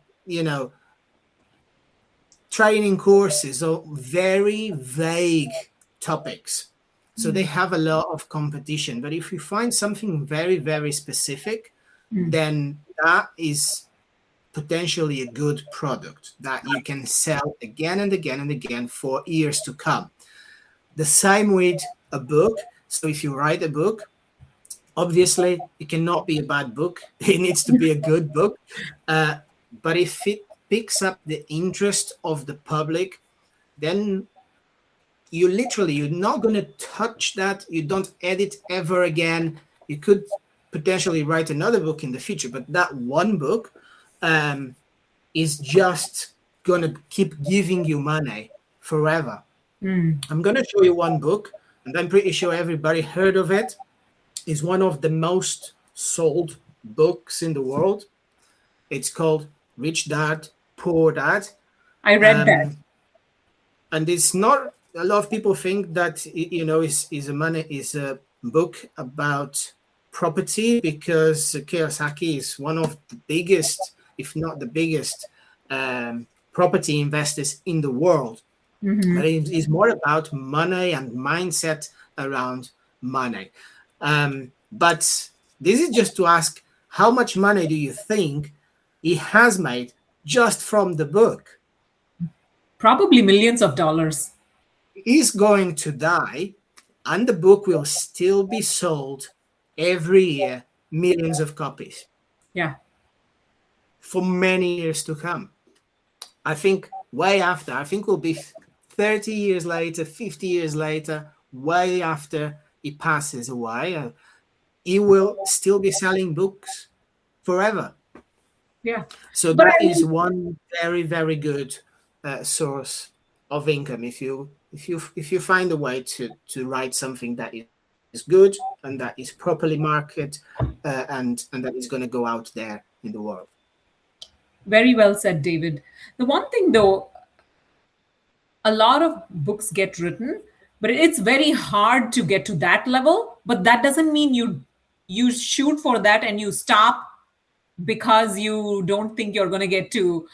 S1: training courses or very vague topics. So they have a lot of competition. But if you find something very, very specific, then that is potentially a good product that you can sell again and again and again for years to come. The same with a book. So if you write a book, obviously it cannot be a bad book. It needs to be a good book. But if it picks up the interest of the public, then you're not going to touch that. You don't edit ever again. You could potentially write another book in the future, but that one book is just going to keep giving you money forever. I'm going to show you one book, and I'm pretty sure everybody heard of it. It's one of the most sold books in the world. It's called Rich Dad, Poor Dad.
S2: I read that.
S1: And it's not, a lot of people think that, is a book about property, because Kiyosaki is one of the biggest, if not the biggest, property investors in the world. But it is more about money and mindset around money. But this is just to ask, how much money do you think he has made just from the book?
S2: Probably millions of dollars.
S1: He's going to die, and the book will still be sold every year, millions of copies.
S2: Yeah.
S1: For many years to come. I think we'll be 30 years later, 50 years later, way after he passes away, he will still be selling books forever.
S2: Yeah.
S1: So that is one very, very good source of income. If you find a way to write something that is good and that is properly marketed and that is going to go out there in the world.
S2: Very well said, David. The one thing, though, a lot of books get written, but it's very hard to get to that level. But that doesn't mean you shoot for that and you stop because you don't think you're going to get to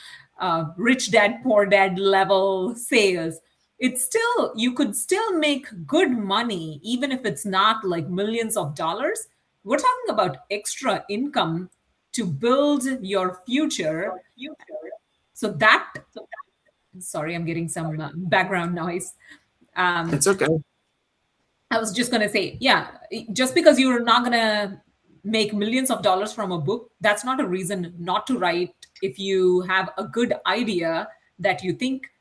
S2: rich dad, poor dad level sales. It's still, you could still make good money, even if it's not like millions of dollars. We're talking about extra income to build your future. So sorry, I'm getting some background noise.
S1: It's okay.
S2: I was just going to say, yeah, just because you're not going to make millions of dollars from a book, that's not a reason not to write if you have a good idea that you think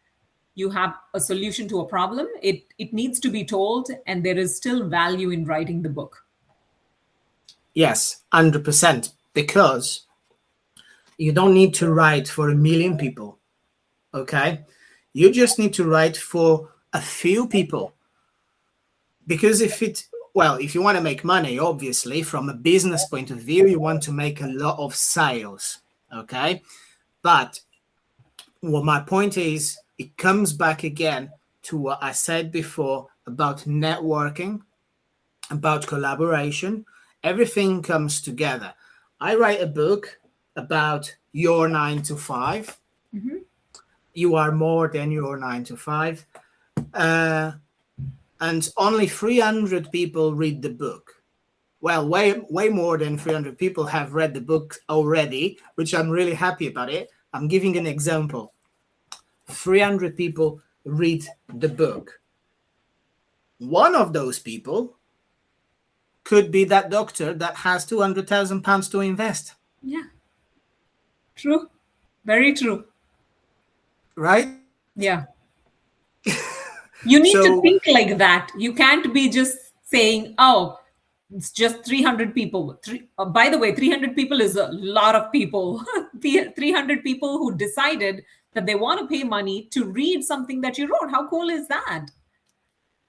S2: you have a solution to a problem, it needs to be told, and there is still value in writing the book.
S1: Yes, 100%. Because you don't need to write for 1 million people. Okay? You just need to write for a few people. Because if you want to make money, obviously, from a business point of view, you want to make a lot of sales. Okay? But what my point is, it comes back again to what I said before about networking, about collaboration. Everything comes together. I write a book about your 9 to 5.
S2: Mm-hmm.
S1: You are more than your 9 to 5. And only 300 people read the book. Well, way more than 300 people have read the book already, which I'm really happy about it. I'm giving an example. 300 people read the book. One of those people could be that doctor that has £200,000 to invest.
S2: Yeah. True. Very true.
S1: Right?
S2: Yeah. You need to
S1: So,
S2: think like that. You can't be just saying, oh, it's just 300 people. By the way, 300 people is a lot of people. 300 people who decided that they want to pay money to read something that you wrote. How cool is that?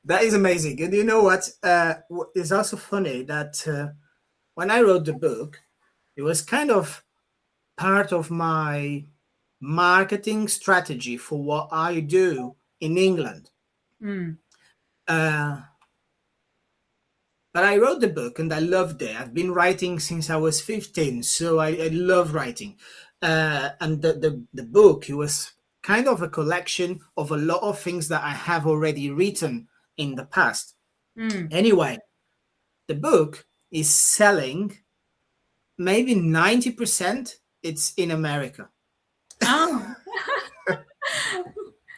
S1: that is amazing. And you know what? It's also funny that when I wrote the book, it was kind of part of my marketing strategy for what I do in England. But I wrote the book and I loved it. I've been writing since I was 15, so I love writing. And the book, it was kind of a collection of a lot of things that I have already written in the past. Anyway, the book is selling maybe 90%. It's in America.
S2: Oh,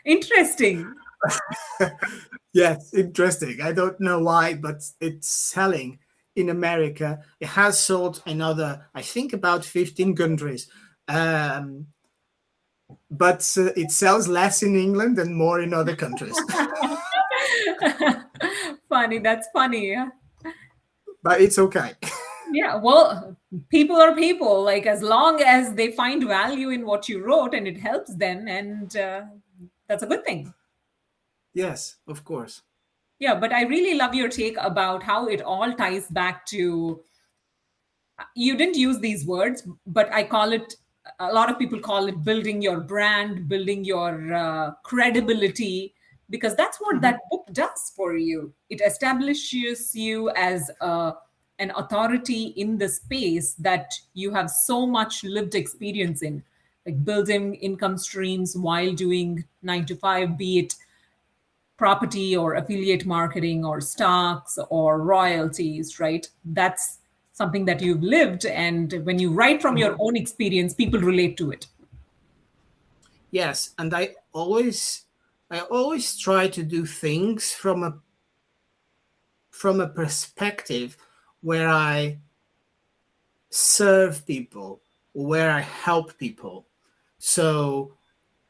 S2: interesting.
S1: Yes, interesting. I don't know why, but it's selling in America. It has sold in other, I think, about 15 countries. But it sells less in England and more in other countries.
S2: Funny. That's funny. Yeah.
S1: But it's okay.
S2: Yeah, well, people are people. Like, as long as they find value in what you wrote and it helps them, and that's a good thing.
S1: Yes, of course.
S2: Yeah, but I really love your take about how it all ties back to, you didn't use these words, but I call it, a lot of people call it building your brand, building your credibility, because that's what that book does for you. It establishes you as an authority in the space that you have so much lived experience in, like building income streams while doing 9 to 5, be it property or affiliate marketing or stocks or royalties, right? That's something that you've lived. And when you write from your own experience, people relate to it.
S1: Yes, and I always try to do things from a perspective where I serve people, where I help people. So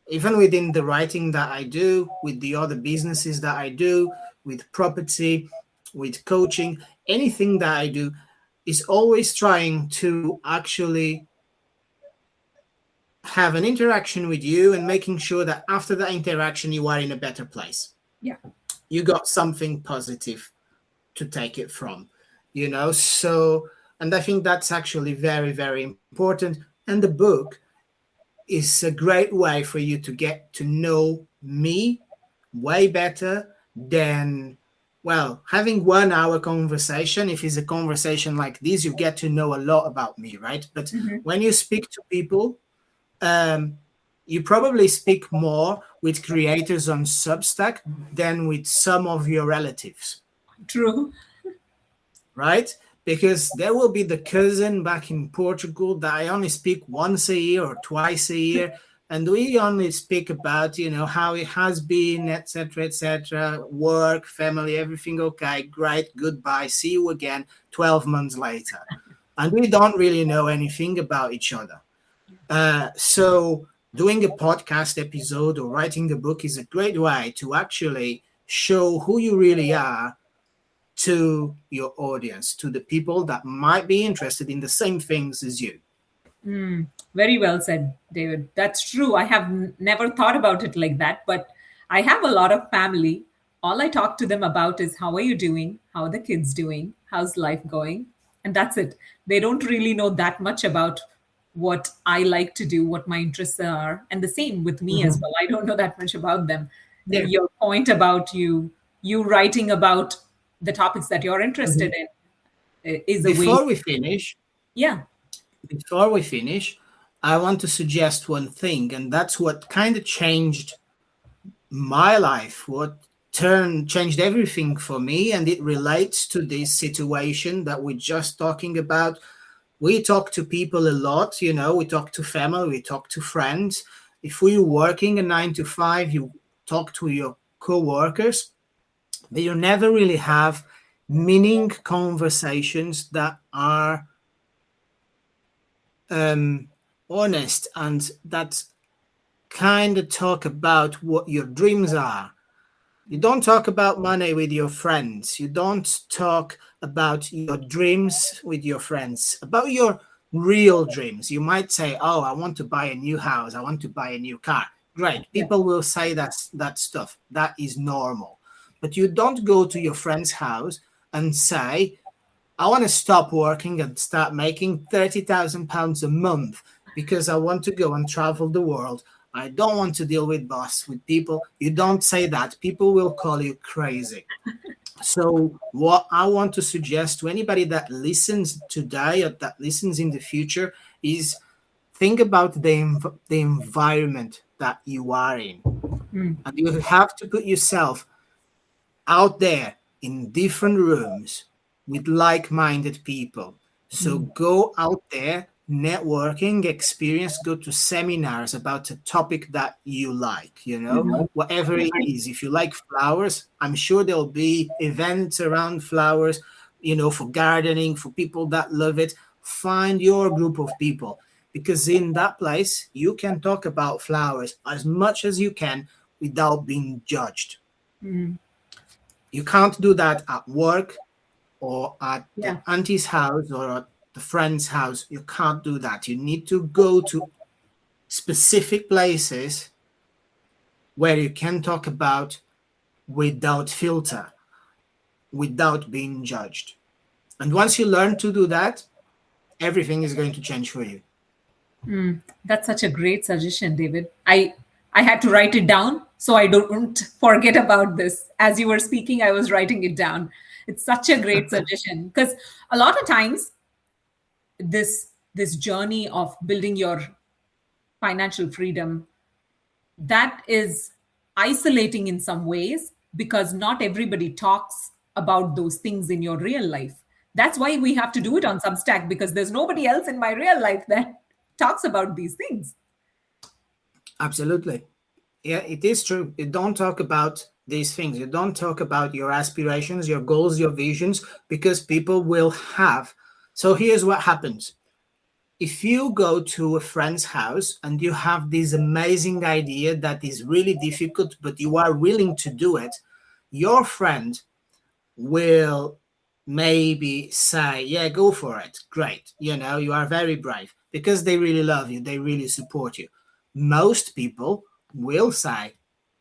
S1: even within the writing that I do, with the other businesses that I do, with property, with coaching, anything that I do is always trying to actually have an interaction with you and making sure that after that interaction, you are in a better place.
S2: Yeah.
S1: You got something positive to take it from, So, and I think that's actually very, very important. And the book is a great way for you to get to know me way better than, having 1 hour conversation. If it's a conversation like this, you get to know a lot about me, right? But when you speak to people, you probably speak more with creators on Substack than with some of your relatives.
S2: True.
S1: Right? Because there will be the cousin back in Portugal that I only speak once a year or twice a year. And we only speak about, how it has been, etc., work, family, everything okay, great, goodbye, see you again 12 months later. And we don't really know anything about each other. So doing a podcast episode or writing a book is a great way to actually show who you really are to your audience, to the people that might be interested in the same things as you.
S2: Very well said, David. That's true. I have never thought about it like that, but I have a lot of family. All I talk to them about is how are you doing? How are the kids doing? How's life going? And that's it. They don't really know that much about what I like to do, what my interests are. And the same with me as
S1: Mhm.
S2: well. I don't know that much about them.
S1: Yeah.
S2: Your point about you writing about the topics that you're
S1: Mhm.
S2: interested in is a way.
S1: Before we finish,
S2: Yeah.
S1: before we finish, I want to suggest one thing, and that's what kind of changed my life, what turned changed everything for me, and it relates to this situation that we're just talking about. We talk to people a lot, we talk to family, we talk to friends. If we're working a 9 to 5, you talk to your co-workers, but you never really have meaning conversations that are honest and that kind of talk about what your dreams are. You don't talk about money with your friends. You don't talk about your dreams with your friends, about your real dreams. You might say, "Oh, I want to buy a new house. I want to buy a new car." Great.
S2: Yeah.
S1: People will say that stuff. That is normal. But you don't go to your friend's house and say, "I want to stop working and start making £30,000 a month because I want to go and travel the world. I don't want to deal with boss, with people." You don't say that. People will call you crazy. So, what I want to suggest to anybody that listens today or that listens in the future is think about the environment that you are in. And you have to put yourself out there in different rooms with like-minded people. So go out there, networking experience, go to seminars about a topic that you like, whatever it is. If you like flowers, I'm sure there'll be events around flowers, for gardening, for people that love it. Find your group of people, because in that place you can talk about flowers as much as you can without being judged. You can't do that at work or at the
S2: Yeah.
S1: auntie's house or at the friend's house. You can't do that. You need to go to specific places where you can talk about without filter, without being judged. And once you learn to do that, everything is going to change for you.
S2: That's such a great suggestion, David. I had to write it down so I don't forget about this. As you were speaking, I was writing it down. It's such a great suggestion because a lot of times this journey of building your financial freedom, that is isolating in some ways because not everybody talks about those things in your real life. That's why we have to do it on Substack, because there's nobody else in my real life that talks about these things.
S1: Absolutely. Yeah, it is true. You don't talk about these things. You don't talk about your aspirations, your goals, your visions, because people will have. So here's what happens. If you go to a friend's house and you have this amazing idea that is really difficult, but you are willing to do it, your friend will maybe say, "Yeah, go for it. Great. You are very brave," because they really love you. They really support you. Most people will say,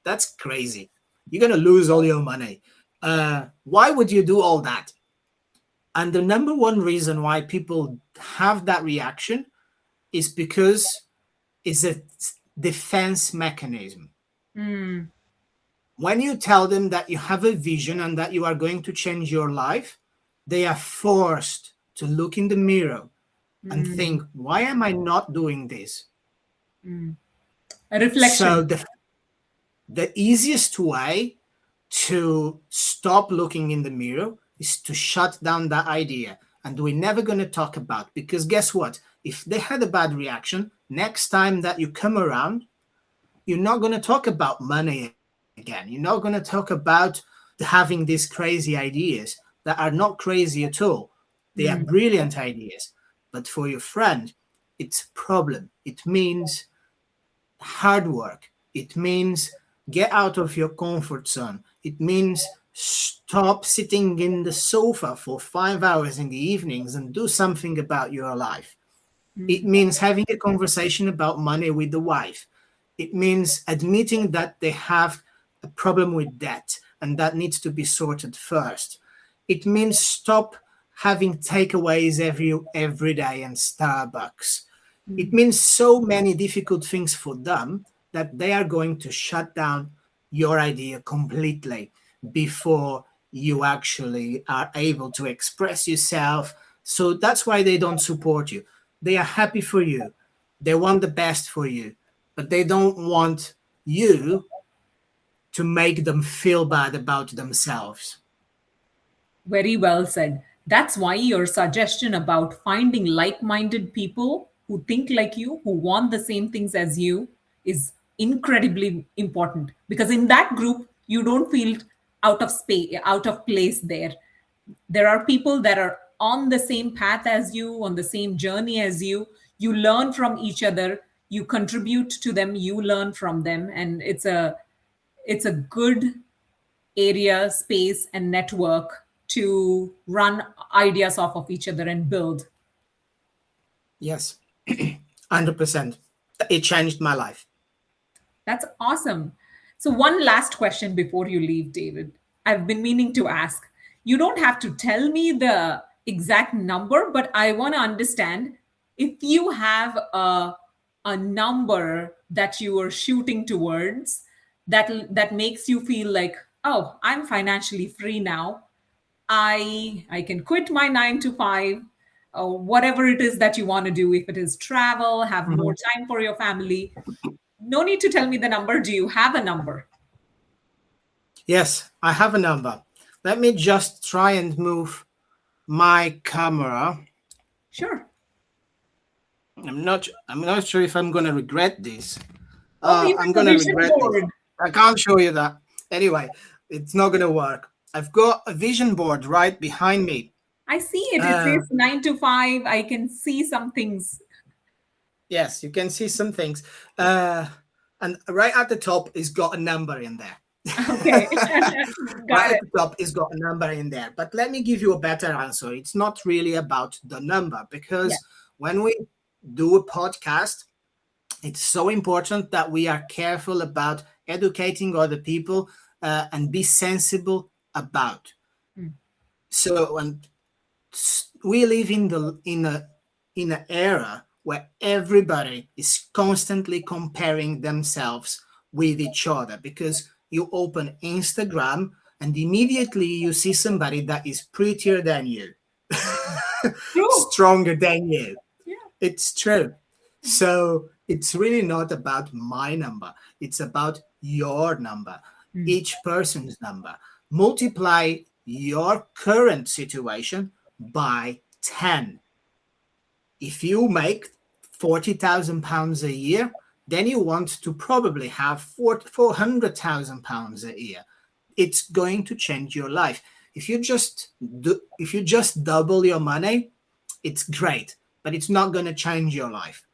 S1: "That's crazy. You're going to lose all your money. Why would you do all that?" And the number one reason why people have that reaction is because it's a defense mechanism. When you tell them that you have a vision and that you are going to change your life, they are forced to look in the mirror and think, "Why am I not doing this?"
S2: A
S1: So
S2: reflection.
S1: the easiest way to stop looking in the mirror is to shut down that idea. And we're never going to talk about, because guess what? If they had a bad reaction, next time that you come around, you're not going to talk about money again. You're not going to talk about having these crazy ideas that are not crazy at all. They are brilliant ideas. But for your friend, it's a problem. It means, hard work. It means get out of your comfort zone. It means stop sitting in the sofa for 5 hours in the evenings and do something about your life. It means having a conversation about money with the wife. It means admitting that they have a problem with debt and that needs to be sorted first. It means stop having takeaways every day and Starbucks. It means so many difficult things for them that they are going to shut down your idea completely before you actually are able to express yourself. So that's why they don't support you. They are happy for you. They want the best for you, but they don't want you to make them feel bad about themselves.
S2: Very well said. That's why your suggestion about finding like minded people who think like you, who want the same things as you, is incredibly important. Because in that group, you don't feel out of space, out of place there. There are people that are on the same path as you, on the same journey as you. You learn from each other, you contribute to them, you learn from them. And it's a good area, space, and network to run ideas off of each other and build.
S1: Yes, 100%. It changed my life.
S2: That's awesome. So, one last question before you leave, David. I've been meaning to ask. You don't have to tell me the exact number, but I want to understand if you have a number that you are shooting towards that makes you feel like, oh, I'm financially free now. I can quit my 9 to 5, whatever it is that you want to do. If it is travel, have more time for your family. No need to tell me the number. Do you have a number?
S1: Yes, I have a number. Let me just try and move my camera.
S2: Sure.
S1: I'm not sure if I'm going to regret this.
S2: Oh, even
S1: I'm
S2: the
S1: going to
S2: vision
S1: regret
S2: board.
S1: this. I can't show you that. Anyway, it's not going to work. I've got a vision board right behind me.
S2: I see it. It says 9 to 5. I can see some things.
S1: Yes, you can see some things. And right at the top is got a number in there.
S2: Okay.
S1: Right
S2: Got
S1: at
S2: it.
S1: the top is got a number in there. But let me give you a better answer. It's not really about the number, because
S2: Yeah.
S1: when we do a podcast, it's so important that we are careful about educating other people and be sensible about. So, and we live in an era where everybody is constantly comparing themselves with each other, because you open Instagram and immediately you see somebody that is prettier than you,
S2: True.
S1: stronger than you.
S2: Yeah.
S1: It's true. So it's really not about my number. It's about your number, each person's number. Multiply your current situation by 10. If you make £40,000 a year, then you want to probably have £400,000 a year. It's going to change your life. If you just double your money, it's great, but it's not going to change your life.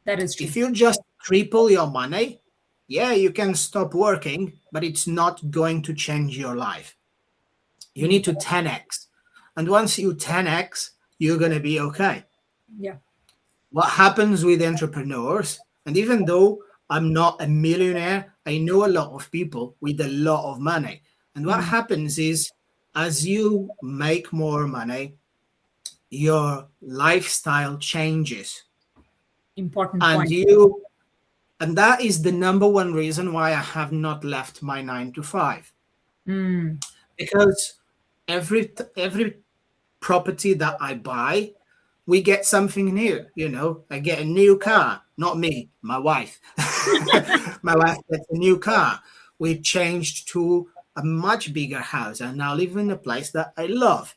S2: That is true.
S1: If you just triple your money, yeah, you can stop working, but it's not going to change your life. You need to 10x. And once you 10x, you're going to be okay.
S2: Yeah.
S1: What happens with entrepreneurs, and even though I'm not a millionaire, I know a lot of people with a lot of money. And what happens is, as you make more money, your lifestyle changes.
S2: Important
S1: And
S2: point.
S1: and that is the number one reason why I have not left my 9 to 5. Because every property that I buy, we get something new. I get a new car. Not me, my wife. My wife gets a new car. We changed to a much bigger house. I now live in a place that I love.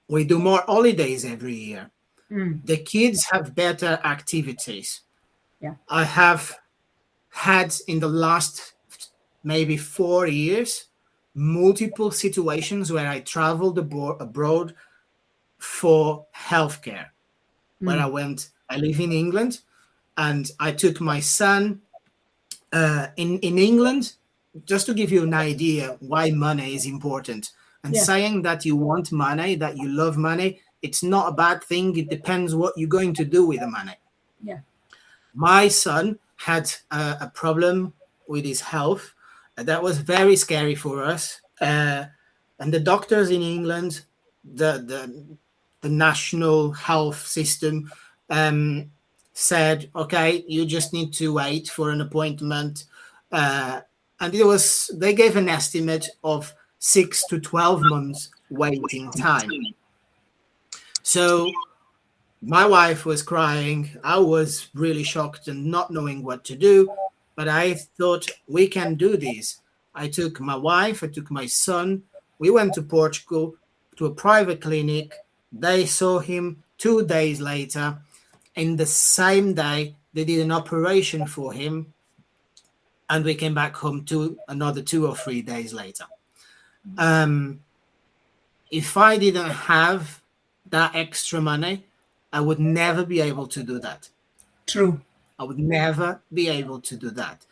S1: We do more holidays every year. The kids have better activities.
S2: Yeah.
S1: I have had, in the last maybe 4 years, multiple situations where I traveled abroad for healthcare. Where I live in England, and I took my son in England. Just to give you an idea why money is important, and
S2: Yeah.
S1: saying that you want money, that you love money, it's not a bad thing. It depends what you're going to do with the money.
S2: Yeah.
S1: My son had a problem with his health that was very scary for us. And the doctors in England, the national health system, um, said, "Okay, you just need to wait for an appointment." And they gave an estimate of 6 to 12 months waiting time. So my wife was crying. I was really shocked and not knowing what to do. But I thought, we can do this. I took my wife, I took my son. We went to Portugal to a private clinic. They saw him 2 days later. In the same day, they did an operation for him. And we came back home another 2 or 3 days later. If I didn't have that extra money, I would never be able to do that.
S2: True.
S1: I would never be able to do that.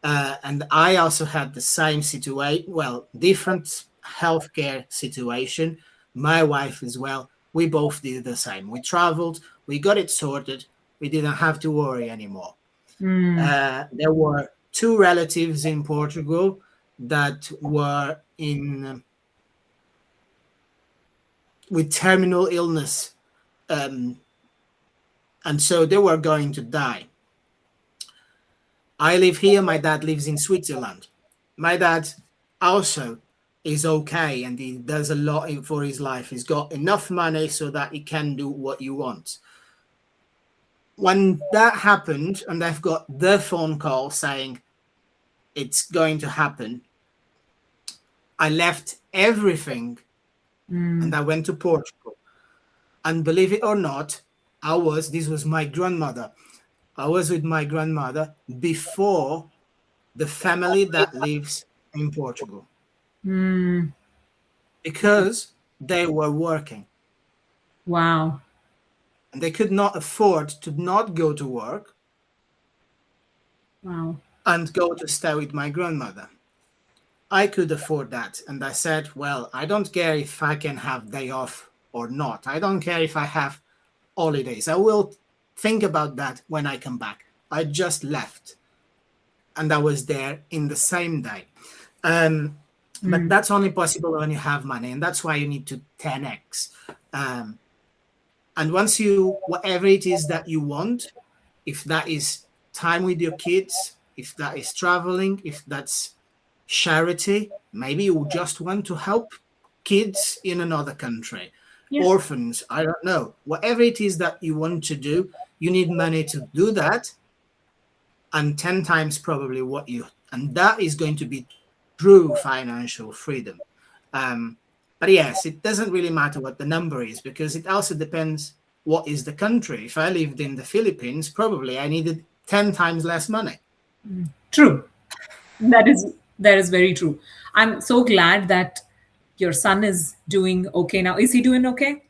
S1: And I also had the same situation, well, different healthcare situation. My wife as well. We both did the same. We traveled, we got it sorted. We didn't have to worry anymore. There were 2 relatives in Portugal that were with terminal illness. And so they were going to die. I live here. My dad lives in Switzerland. My dad also is okay, and he does a lot for his life. He's got enough money so that he can do what he wants. When that happened, and I've got the phone call saying it's going to happen, I left everything and I went to Portugal. And believe it or not, this was my grandmother. I was with my grandmother before the family that lives in Portugal. Because they were working.
S2: Wow.
S1: And they could not afford to not go to work.
S2: Wow.
S1: And go to stay with my grandmother. I could afford that. And I said, well, I don't care if I can have day off or not. I don't care if I have holidays. I will think about that when I come back. I just left. And I was there in the same day. But that's only possible when you have money. And that's why you need to 10x. And once whatever it is that you want, if that is time with your kids, if that is traveling, if that's charity, maybe you just want to help kids in another country, orphans, I don't know. Whatever it is that you want to do, you need money to do that, and 10 times probably and that is going to be true financial freedom. But yes, it doesn't really matter what the number is, because it also depends what is the country. If I lived in the Philippines, probably I needed 10 times less money.
S2: True. That is very true. I'm so glad that your son is doing okay now. Is he doing okay?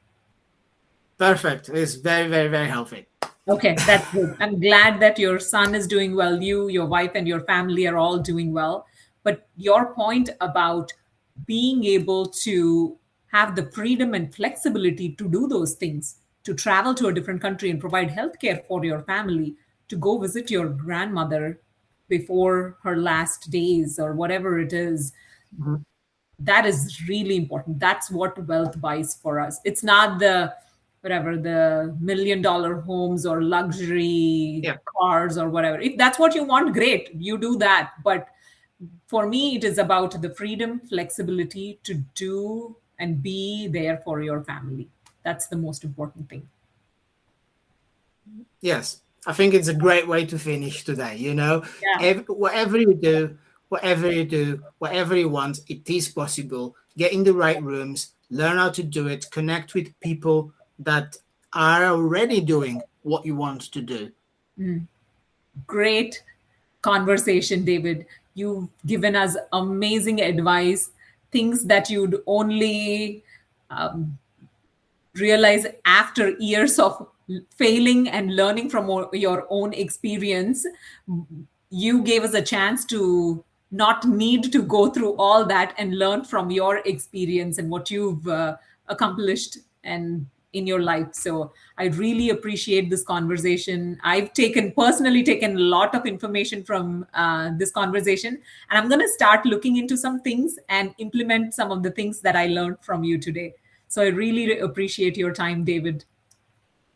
S1: Perfect. He's very, very, very healthy.
S2: Okay, that's good. I'm glad that your son is doing well. You, your wife, and your family are all doing well. But your point about being able to have the freedom and flexibility to do those things, to travel to a different country and provide healthcare for your family, to go visit your grandmother before her last days or whatever it is, that is really important. That's what wealth buys for us. It's not the $1 million homes or luxury cars or whatever. If that's what you want, great, you do that. But for me, it is about the freedom, flexibility to do and be there for your family. That's the most important thing.
S1: Yes, I think it's a great way to finish today. Whatever you do, whatever you want, it is possible. Get in the right rooms, learn how to do it, connect with people that are already doing what you want to do.
S2: Great conversation, David. You've given us amazing advice, things that you'd only realize after years of failing and learning from your own experience, you gave us a chance to not need to go through all that and learn from your experience and what you've accomplished and in your life. So I really appreciate this conversation. I've personally taken a lot of information from this conversation, and I'm going to start looking into some things and implement some of the things that I learned from you today. So I really appreciate your time, David.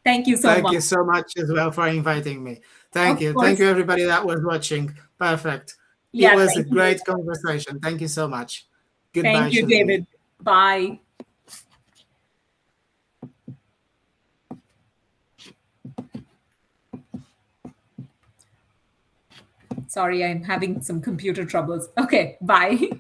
S2: Thank you so
S1: Thank
S2: much.
S1: you so much as well for inviting me. Thank
S2: Of
S1: you. Thank
S2: course.
S1: you, everybody that was watching. Perfect. It
S2: Yeah,
S1: was a
S2: thank you.
S1: great conversation. Thank you so much. Goodbye,
S2: Thank you,
S1: Shalini.
S2: David. Bye. Sorry, I'm having some computer troubles. Okay, bye.